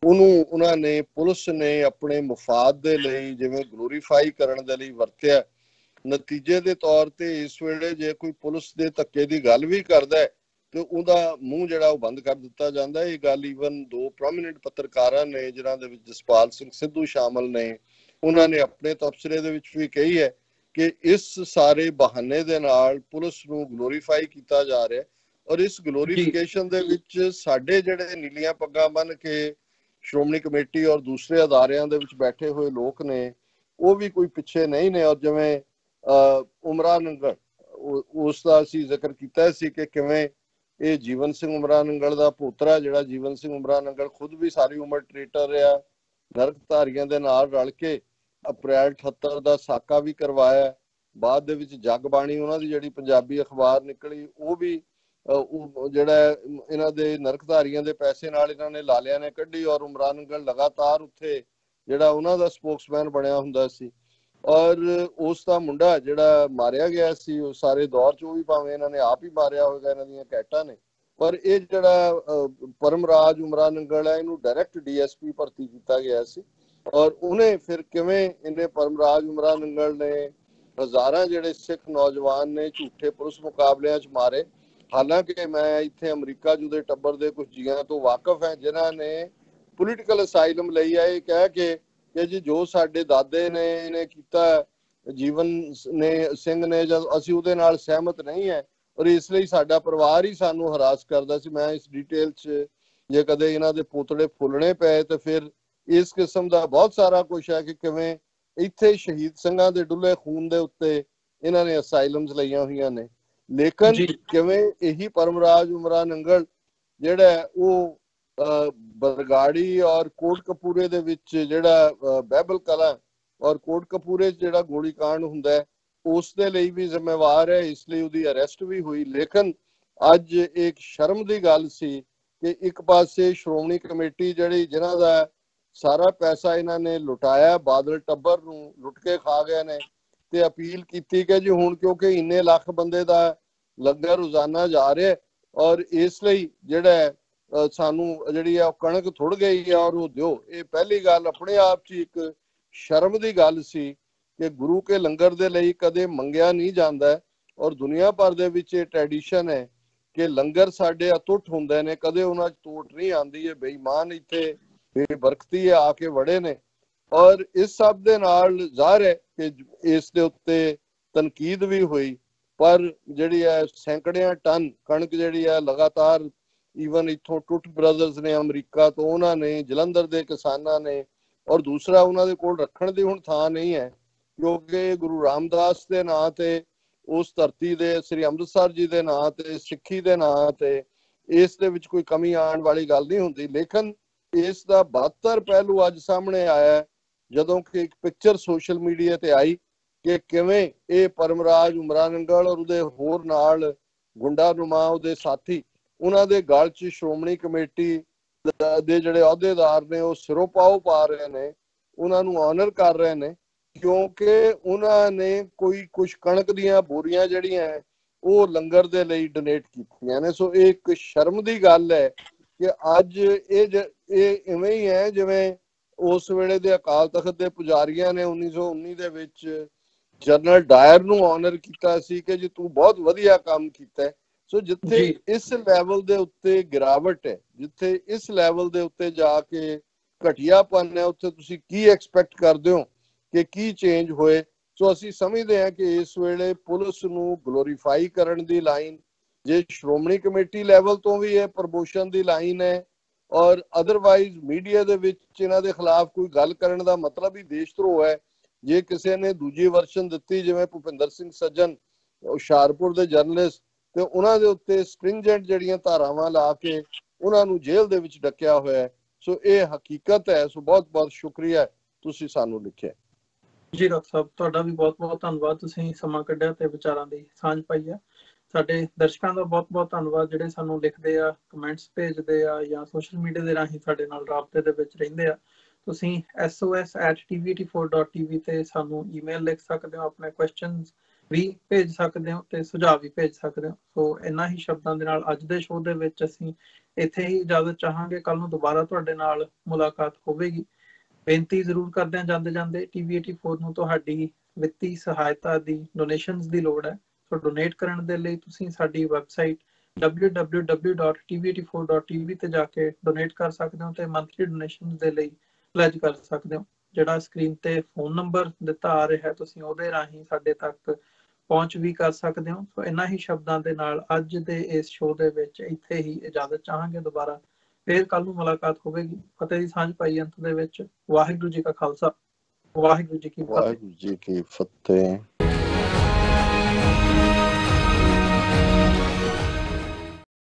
ਉਹਨੂੰ ਉਹਨਾਂ ਨੇ ਪੁਲਿਸ ਨੇ ਆਪਣੇ ਮਫਾਦ ਦੇ ਲਈ ਜਿਵੇਂ ਗਲੋਰੀਫਾਈ ਕਰਨ ਦੇ ਲਈ ਵਰਤਿਆ। ਨਤੀਜੇ ਦੇ ਤੌਰ ਤੇ ਇਸ ਵੇਲੇ ਜੇ ਕੋਈ ਪੁਲਿਸ ਦੇ ਧੱਕੇ ਦੀ ਗੱਲ ਵੀ ਕਰਦਾ ਹੈ ਤੇ ਉਹਦਾ ਮੂੰਹ ਜਿਹੜਾ ਉਹ ਬੰਦ ਕਰ ਦਿੱਤਾ ਜਾਂਦਾ ਹੈ। ਇਹ ਗੱਲ ਈਵਨ 2 ਪ੍ਰੋਮੀਨੈਂਟ ਪੱਤਰਕਾਰਾਂ ਨੇ ਜਿਨ੍ਹਾਂ ਦੇ ਵਿੱਚ ਜਸਪਾਲ ਸਿੰਘ ਸਿੱਧੂ ਸ਼ਾਮਲ ਨੇ, ਉਹਨਾਂ ਨੇ ਆਪਣੇ ਤਬਸਰੇ ਦੇ ਵਿੱਚ ਵੀ ਕਹੀ ਹੈ ਕਿ ਇਸ ਸਾਰੇ ਬਹਾਨੇ ਦੇ ਨਾਲ ਪੁਲਿਸ ਨੂੰ ਗਲੋਰੀਫਾਈ ਕੀਤਾ ਜਾ ਰਿਹਾ ਔਰ ਇਸ ਗਲੋਰੀਫਿਕੇਸ਼ਨ ਦੇ ਵਿੱਚ ਸਾਡੇ ਜਿਹੜੇ ਨੀਲੀਆਂ ਪੱਗਾਂ ਬੰਨ੍ਹ ਕੇ ਸ਼੍ਰੋਮਣੀ ਕਮੇਟੀ ਔਰ ਦੂਸਰੇ ਅਦਾਰਿਆਂ ਦੇ ਵਿੱਚ ਬੈਠੇ ਹੋਏ ਲੋਕ ਨੇ ਉਹ ਵੀ ਕੋਈ ਪਿੱਛੇ ਨਹੀਂ ਨੇ। ਔਰ ਜਿਵੇਂ ਉਮਰਾ ਨੰਗਲ, ਉਸ ਦਾ ਅਸੀਂ ਜ਼ਿਕਰ ਕੀਤਾ ਸੀ ਕਿ ਕਿਵੇਂ ਇਹ ਜੀਵਨ ਸਿੰਘ ਉਮਰਾ ਨੰਗਲ ਦਾ ਪੋਤਰਾ ਜਿਹੜਾ ਜੀਵਨ ਸਿੰਘ ਉਮਰਾ ਨੰਗਲ ਖੁਦ ਵੀ ਸਾਰੀ ਉਮਰ ਟ੍ਰੇਟਰ ਰਿਹਾ, ਨਰਕਧਾਰੀਆਂ ਦੇ ਨਾਲ ਰਲ ਕੇ ਅਪ੍ਰੈਲ 78 ਦਾ ਸਾਕਾ ਵੀ ਕਰਵਾਇਆ। ਬਾਅਦ ਦੇ ਵਿੱਚ ਜਗਬਾਣੀ ਉਹਨਾਂ ਦੀ ਜਿਹੜੀ ਪੰਜਾਬੀ ਅਖਬਾਰ ਨਿਕਲੀ ਉਹ ਵੀ ਜਿਹੜਾ ਇਹਨਾਂ ਦੇ ਨਰਕਧਾਰੀਆਂ ਦੇ ਪੈਸੇ ਨਾਲ ਇਹਨਾਂ ਨੇ ਲਾਲਿਆਂ ਨੇ ਕੱਢੀ ਔਰ ਉਮਰਾ ਨੰਗਲ ਲਗਾਤਾਰ ਉੱਥੇ ਜਿਹੜਾ ਉਹਨਾਂ ਦਾ ਸਪੋਕਸਮੈਨ ਬਣਿਆ ਹੁੰਦਾ ਸੀ। ਔਰ ਉਸ ਦਾ ਮੁੰਡਾ ਜਿਹੜਾ ਮਾਰਿਆ ਗਿਆ ਸੀ ਉਹ ਸਾਰੇ ਦੌਰ 'ਚ ਉਹ ਵੀ ਭਾਵੇਂ ਇਹਨਾਂ ਨੇ ਆਪ ਹੀ ਮਾਰਿਆ ਹੋਵੇਗਾ, ਇਹਨਾਂ ਦੀਆਂ ਕੈਟਾਂ ਨੇ, ਪਰ ਇਹ ਜਿਹੜਾ ਪਰਮਰਾਜ ਉਮਰਾ ਨੰਗਲ ਹੈ ਇਹਨੂੰ ਡਾਇਰੈਕਟ DSP ਭਰਤੀ ਕੀਤਾ ਗਿਆ ਸੀ। ਔਰ ਉਹਨੇ ਫਿਰ ਕਿਵੇਂ ਇਹਨੇ ਪਰਮਰਾਜ ਉਮਰਾ ਨੰਗਲ ਨੇ ਹਜ਼ਾਰਾਂ ਜਿਹੜੇ ਸਿੱਖ ਨੌਜਵਾਨ ਨੇ ਝੂਠੇ ਪੁਲਿਸ ਮੁਕਾਬਲਿਆਂ 'ਚ ਮਾਰੇ। ਹਾਲਾਂਕਿ ਮੈਂ ਇੱਥੇ ਅਮਰੀਕਾ ਜੂ ਦੇ ਟੱਬਰ ਦੇ ਕੁਝ ਜੀਆਂ ਤੋਂ ਵਾਕਿਫ ਹੈ ਜਿਨ੍ਹਾਂ ਨੇ ਪੋਲੀਟੀਕਲ ਅਸਾਈਲਮ ਲਈ ਹੈ, ਇਹ ਕਹਿ ਕੇ ਕਿ ਜੀ ਜੋ ਸਾਡੇ ਦਾਦੇ ਨੇ ਇਹਨੇ ਕੀਤਾ ਜੀਵਨ ਸਿੰਘ ਨੇ ਜਦ ਅਸੀਂ ਉਹਦੇ ਨਾਲ ਸਹਿਮਤ ਨਹੀਂ ਹੈ ਔਰ ਇਸ ਲਈ ਸਾਡਾ ਪਰਿਵਾਰ ਹੀ ਸਾਨੂੰ ਹਰਾਸ ਕਰਦਾ ਸੀ। ਮੈਂ ਇਸ ਡਿਟੇਲ 'ਚ ਜੇ ਕਦੇ ਇਹਨਾਂ ਦੇ ਪੋਤੜੇ ਫੁੱਲਣੇ ਪਏ ਤੇ ਫਿਰ ਇਸ ਕਿਸਮ ਦਾ ਬਹੁਤ ਸਾਰਾ ਕੁਛ ਹੈ ਕਿ ਕਿਵੇਂ ਇੱਥੇ ਸ਼ਹੀਦ ਸਿੰਘਾਂ ਦੇ ਡੁੱਲੇ ਖੂਨ ਦੇ ਉੱਤੇ ਇਹਨਾਂ ਨੇ ਅਸਾਈਲਮਸ ਲਈਆਂ ਹੋਈਆਂ ਨੇ। ਲੇਕਿਨ ਕਿਵੇਂ ਇਹੀ ਪਰਮਰਾਜ ਉਮਰਾ ਨੰਗਲ ਜਿਹੜਾ ਉਹ ਬਰਗਾੜੀ ਔਰ ਕੋਟਕਪੂਰੇ ਦੇ ਵਿੱਚ ਜਿਹੜਾ ਬਹਿਬਲ ਕਲਾਂ ਔਰ ਕੋਟਕਪੂਰੇ ਜਿਹੜਾ ਗੋਲੀकांड ਹੁੰਦਾ ਹੈ ਉਸ ਦੇ ਲਈ ਵੀ ਜ਼ਿੰਮੇਵਾਰ ਹੈ, ਇਸ ਲਈ ਉਹਦੀ ਅਰੈਸਟ ਵੀ ਹੋਈ। ਲੇਕਿਨ ਅੱਜ ਇੱਕ ਸ਼ਰਮ ਦੀ ਗੱਲ ਸੀ ਕਿ ਇੱਕ ਪਾਸੇ ਸ਼੍ਰੋਮਣੀ ਕਮੇਟੀ ਜਿਹੜੀ ਜਿਨ੍ਹਾਂ ਦਾ ਸਾਰਾ ਪੈਸਾ ਇਹਨਾਂ ਨੇ ਲੁਟਾਇਆ, ਬਾਦਲ ਟੱਬਰ ਨੂੰ ਲੁੱਟ ਕੇ ਖਾ ਗਏ ਨੇ, ਤੇ ਅਪੀਲ ਕੀਤੀ ਕਿ ਜੀ ਹੁਣ ਕਿਉਂਕਿ ਇੰਨੇ ਲੱਖ ਬੰਦੇ ਦਾ ਲੰਗਰ ਰੋਜ਼ਾਨਾ ਜਾ ਰਿਹਾ ਔਰ ਇਸ ਲਈ ਜਿਹੜਾ ਸਾਨੂੰ ਜਿਹੜੀ ਆ ਕਣਕ ਥੁੜ ਗਈ ਆ ਔਰ ਉਹ ਦਿਓ। ਇਹ ਪਹਿਲੀ ਗੱਲ ਆਪਣੇ ਆਪ 'ਚ ਇੱਕ ਸ਼ਰਮ ਦੀ ਗੱਲ ਸੀ ਕਿ ਗੁਰੂ ਕੇ ਲੰਗਰ ਦੇ ਲਈ ਕਦੇ ਮੰਗਿਆ ਨਹੀਂ ਜਾਂਦਾ ਔਰ ਦੁਨੀਆ ਭਰ ਦੇ ਵਿੱਚ ਇਹ ਟ੍ਰੈਡੀਸ਼ਨ ਹੈ ਕਿ ਲੰਗਰ ਸਾਡੇ ਅਟੁੱਟ ਹੁੰਦੇ ਨੇ, ਕਦੇ ਉਹਨਾਂ 'ਚ ਤੋਟ ਨਹੀਂ ਆਉਂਦੀ। ਇਹ ਬੇਈਮਾਨ ਇੱਥੇ ਬੇਬਰਕਤੀ ਆ ਕੇ ਵੜੇ ਨੇ ਔਰ ਇਸ ਸਭ ਦੇ ਨਾਲ ਜ਼ਾਹਿਰ ਹੈ ਕਿ ਇਸ ਦੇ ਉੱਤੇ ਤਨਕੀਦ ਵੀ ਹੋਈ, ਪਰ ਜਿਹੜੀ ਹੈ ਸੈਂਕੜਿਆਂ ਟਨ ਕਣਕ ਜਿਹੜੀ ਹੈ ਲਗਾਤਾਰ ਈਵਨ ਇੱਥੋਂ ਟੁੱਟ ਬ੍ਰਦਰਸ ਨੇ ਅਮਰੀਕਾ ਤੋਂ, ਉਹਨਾਂ ਨੇ ਜਲੰਧਰ ਦੇ ਕਿਸਾਨਾਂ ਨੇ, ਔਰ ਦੂਸਰਾ ਉਹਨਾਂ ਦੇ ਕੋਲ ਰੱਖਣ ਦੀ ਹੁਣ ਥਾਂ ਨਹੀਂ ਹੈ ਕਿਉਂਕਿ ਗੁਰੂ ਰਾਮਦਾਸ ਦੇ ਨਾਂ ਤੇ, ਉਸ ਧਰਤੀ ਦੇ ਸ੍ਰੀ ਅੰਮ੍ਰਿਤਸਰ ਜੀ ਦੇ ਨਾਂ ਤੇ, ਸਿੱਖੀ ਦੇ ਨਾਂ ਤੇ ਇਸ ਦੇ ਵਿੱਚ ਕੋਈ ਕਮੀ ਆਉਣ ਵਾਲੀ ਗੱਲ ਨਹੀਂ ਹੁੰਦੀ। ਲੇਕਿਨ ਇਸ ਦਾ 72 ਪਹਿਲੂ ਅੱਜ ਸਾਹਮਣੇ ਆਇਆ ਜਦੋਂ ਕਿ ਇੱਕ ਪਿਕਚਰ ਸੋਸ਼ਲ ਮੀਡੀਆ ਤੇ ਆਈ ਕਿ ਕਿਵੇਂ ਇਹ ਪਰਮਰਾਜ ਉਮਰਾ ਨੰਗਲ ਔਰ ਉਹਦੇ ਹੋਰ ਨਾਲ ਗੁੰਡਾ ਨੁਮਾ ਉਹਦੇ ਸਾਥੀ ਉਹਨਾਂ ਦੇ ਗਲ 'ਚ ਸ਼੍ਰੋਮਣੀ ਕਮੇਟੀ ਦੇ ਜਿਹੜੇ ਅਹੁਦੇਦਾਰ ਨੇ ਉਹ ਸਿਰੋਂ ਪਾਓ ਪਾ ਰਹੇ ਨੇ, ਉਹਨਾਂ ਨੂੰ ਆਨਰ ਕਰ ਰਹੇ ਨੇ ਕਿਉਂਕਿ ਉਹਨਾਂ ਨੇ ਕੋਈ ਕੁਝ ਕਣਕ ਦੀਆਂ ਬੋਰੀਆਂ ਜਿਹੜੀਆਂ ਉਹ ਲੰਗਰ ਦੇ ਲਈ ਡੋਨੇਟ ਕੀਤੀਆਂ ਨੇ। ਸੋ ਇਹ ਇੱਕ ਸ਼ਰਮ ਦੀ ਗੱਲ ਹੈ ਕਿ ਅੱਜ ਇਹ ਇਵੇਂ ਹੀ ਹੈ ਜਿਵੇਂ ਉਸ ਵੇਲੇ ਦੇ ਅਕਾਲ ਤਖਤ ਦੇ ਪੁਜਾਰੀਆਂ ਨੇ 1919 ਦੇ ਵਿੱਚ ਜਨਰਲ ਡਾਇਰ ਨੂੰ ਆਨਰ ਕੀਤਾ ਸੀ ਕਿ ਜੀ ਤੂੰ ਬਹੁਤ ਵਧੀਆ ਕੰਮ ਕੀਤਾ। ਸੋ ਜਿੱਥੇ ਇਸ ਲੈਵਲ ਦੇ ਉੱਤੇ ਗਿਰਾਵਟ ਹੈ, ਜਿੱਥੇ ਇਸ ਲੈਵਲ ਦੇ ਉੱਤੇ ਜਾ ਕੇ ਘਟੀਆਪਨ ਹੈ, ਉੱਥੇ ਤੁਸੀਂ ਕੀ ਐਕਸਪੈਕਟ ਕਰਦੇ ਹੋ ਕਿ ਕੀ ਚੇਂਜ ਹੋਏ। ਸੋ ਅਸੀਂ ਸਮਝਦੇ ਹਾਂ ਕਿ ਇਸ ਵੇਲੇ ਪੁਲਿਸ ਨੂੰ ਗਲੋਰੀਫਾਈ ਕਰਨ ਦੀ ਲਾਈਨ ਜੇ ਸ਼੍ਰੋਮਣੀ ਕਮੇਟੀ ਲੈਵਲ ਤੋਂ ਵੀ ਇਹ ਪ੍ਰਮੋਸ਼ਨ ਦੀ ਲਾਈਨ ਹੈ, ਔਰ ਅਦਰਵਾਈਜ਼ ਮੀਡੀਆ ਦੇ ਵਿੱਚ ਇਹਨਾਂ ਦੇ ਖਿਲਾਫ ਕੋਈ ਗੱਲ ਕਰਨ ਦਾ ਮਤਲਬ ਹੀ ਦੇਸ਼ ਧਰੋਹ ਹੈ। ਜੇ ਕਿਸੇ ਨੇ ਦੂਜੀ ਵਰਸ਼ਨ ਦਿੱਤੀ ਜਿਵੇਂ ਭੁਪਿੰਦਰ ਸਿੰਘ ਸੱਜਣ ਹੁਸ਼ਿਆਰਪੁਰ ਦੇ ਜਰਨਲਿਸਟ, ਤੇ ਉਹਨਾਂ ਦੇ ਉੱਤੇ ਸਟ੍ਰਿੰਜੈਂਟ ਜਿਹੜੀਆਂ ਧਾਰਾਵਾਂ ਲਾ ਕੇ ਉਹਨਾਂ ਨੂੰ ਜੇਲ੍ਹ ਦੇ ਵਿੱਚ ਡੱਕਿਆ ਹੋਇਆ ਹੈ। ਸੋ ਇਹ ਹਕੀਕਤ ਹੈ। ਸੋ ਬਹੁਤ ਬਹੁਤ ਸ਼ੁਕਰੀਆ ਤੁਸੀਂ ਸਾਨੂੰ ਲਿਖਿਆ। ਜੀ ਡਾਕਟਰ ਸਾਹਿਬ, ਤੁਹਾਡਾ ਵੀ ਬਹੁਤ ਬਹੁਤ ਧੰਨਵਾਦ, ਤੁਸੀਂ ਸਮਾਂ ਕੱਢਿਆ ਤੇ ਵਿਚਾਰਾਂ ਦੀ ਸਾਂਝ ਪਾਈ ਆ। ਸਾਡੇ ਦਰਸ਼ਕਾਂ ਦਾ ਬਹੁਤ ਬਹੁਤ ਧੰਨਵਾਦ ਜਿਹੜੇ ਸਾਨੂੰ ਲਿਖਦੇ ਆ, ਕਮੈਂਟਸ ਭੇਜਦੇ ਆ ਜਾਂ ਸੋਸ਼ਲ ਮੀਡੀਆ ਦੇ ਰਾਹੀਂ ਸਾਡੇ ਨਾਲ ਰਾਬਤੇ ਦੇ ਵਿੱਚ ਰਹਿੰਦੇ ਆ। ਤੁਸੀਂ sos@tv84.tv ਤੇ ਸਾਨੂੰ ਈਮੇਲ ਲਿਖ ਸਕਦੇ ਹੋ, ਆਪਣੇ ਕੁਐਸਚਨਸ ਵੀ ਭੇਜ ਸਕਦੇ ਹੋ ਤੇ ਸੁਝਾਅ ਵੀ ਭੇਜ ਸਕਦੇ ਹੋ। ਸੋ ਇਹਨਾਂ ਹੀ ਸ਼ਬਦਾਂ ਦੇ ਨਾਲ ਅੱਜ ਦੇ ਸ਼ੋਅ ਦੇ ਵਿੱਚ ਅਸੀਂ ਇੱਥੇ ਹੀ ਇਜਾਜ਼ਤ ਚਾਹਾਂਗੇ। ਕੱਲ ਨੂੰ ਦੁਬਾਰਾ ਤੁਹਾਡੇ ਨਾਲ ਮੁਲਾਕਾਤ ਹੋਵੇਗੀ। ਬੇਨਤੀ ਜ਼ਰੂਰ ਕਰਦੇ ਹਾਂ ਜਾਂਦੇ ਜਾਂਦੇ, TV84 ਨੂੰ ਤੁਹਾਡੀ ਵਿੱਤੀ ਸਹਾਇਤਾ ਦੀ, ਡੋਨੇਸ਼ਨਸ ਦੀ ਲੋੜ ਹੈ। ਸੋ ਡੋਨੇਟ ਕਰਨ ਦੇ ਲਈ ਤੁਸੀਂ ਸਾਡੀ ਵੈਬਸਾਈਟ www.tv84.tv ਤੇ ਜਾ ਕੇ ਡੋਨੇਟ ਕਰ ਸਕਦੇ ਹੋ ਤੇ ਮੰਥਲੀ ਡੋਨੇਸ਼ਨਸ ਦੇ ਲਈ ਪਲੈਜ ਕਰ ਸਕਦੇ ਹੋ। ਜਿਹੜਾ ਸਕਰੀਨ ਤੇ ਫੋਨ ਨੰਬਰ ਦਿੱਤਾ ਆ ਰਿਹਾ ਹੈ, ਤੁਸੀਂ ਉਹਦੇ ਰਾਹੀਂ ਸਾਡੇ ਤੱਕ ਪਹੁੰਚ ਵੀ ਕਰ ਸਕਦੇ ਹੋ। ਸੋ ਇਹਨਾਂ ਹੀ ਸ਼ਬਦਾਂ ਦੇ ਨਾਲ ਅੱਜ ਦੇ ਇਸ ਸ਼ੋਅ ਦੇ ਵਿੱਚ ਇੱਥੇ ਹੀ ਇਜਾਜ਼ਤ ਚਾਹਾਂਗੇ। ਦੁਬਾਰਾ ਫੇਰ ਕੱਲ ਨੂੰ ਮੁਲਾਕਾਤ ਹੋਵੇਗੀ। ਫਤਿਹ ਦੀ ਸਾਂਝ ਪਾਈ ਅੰਤ ਦੇ ਵਿੱਚ। ਵਾਹਿਗੁਰੂ ਜੀ ਕਾ ਖਾਲਸਾ, ਵਾਹਿਗੁਰੂ ਜੀ ਕੀ ਫਤਿਹ। ਵਾਹਿਗੁਰੂ ਜੀ ਕੀ ਫਤਿਹ।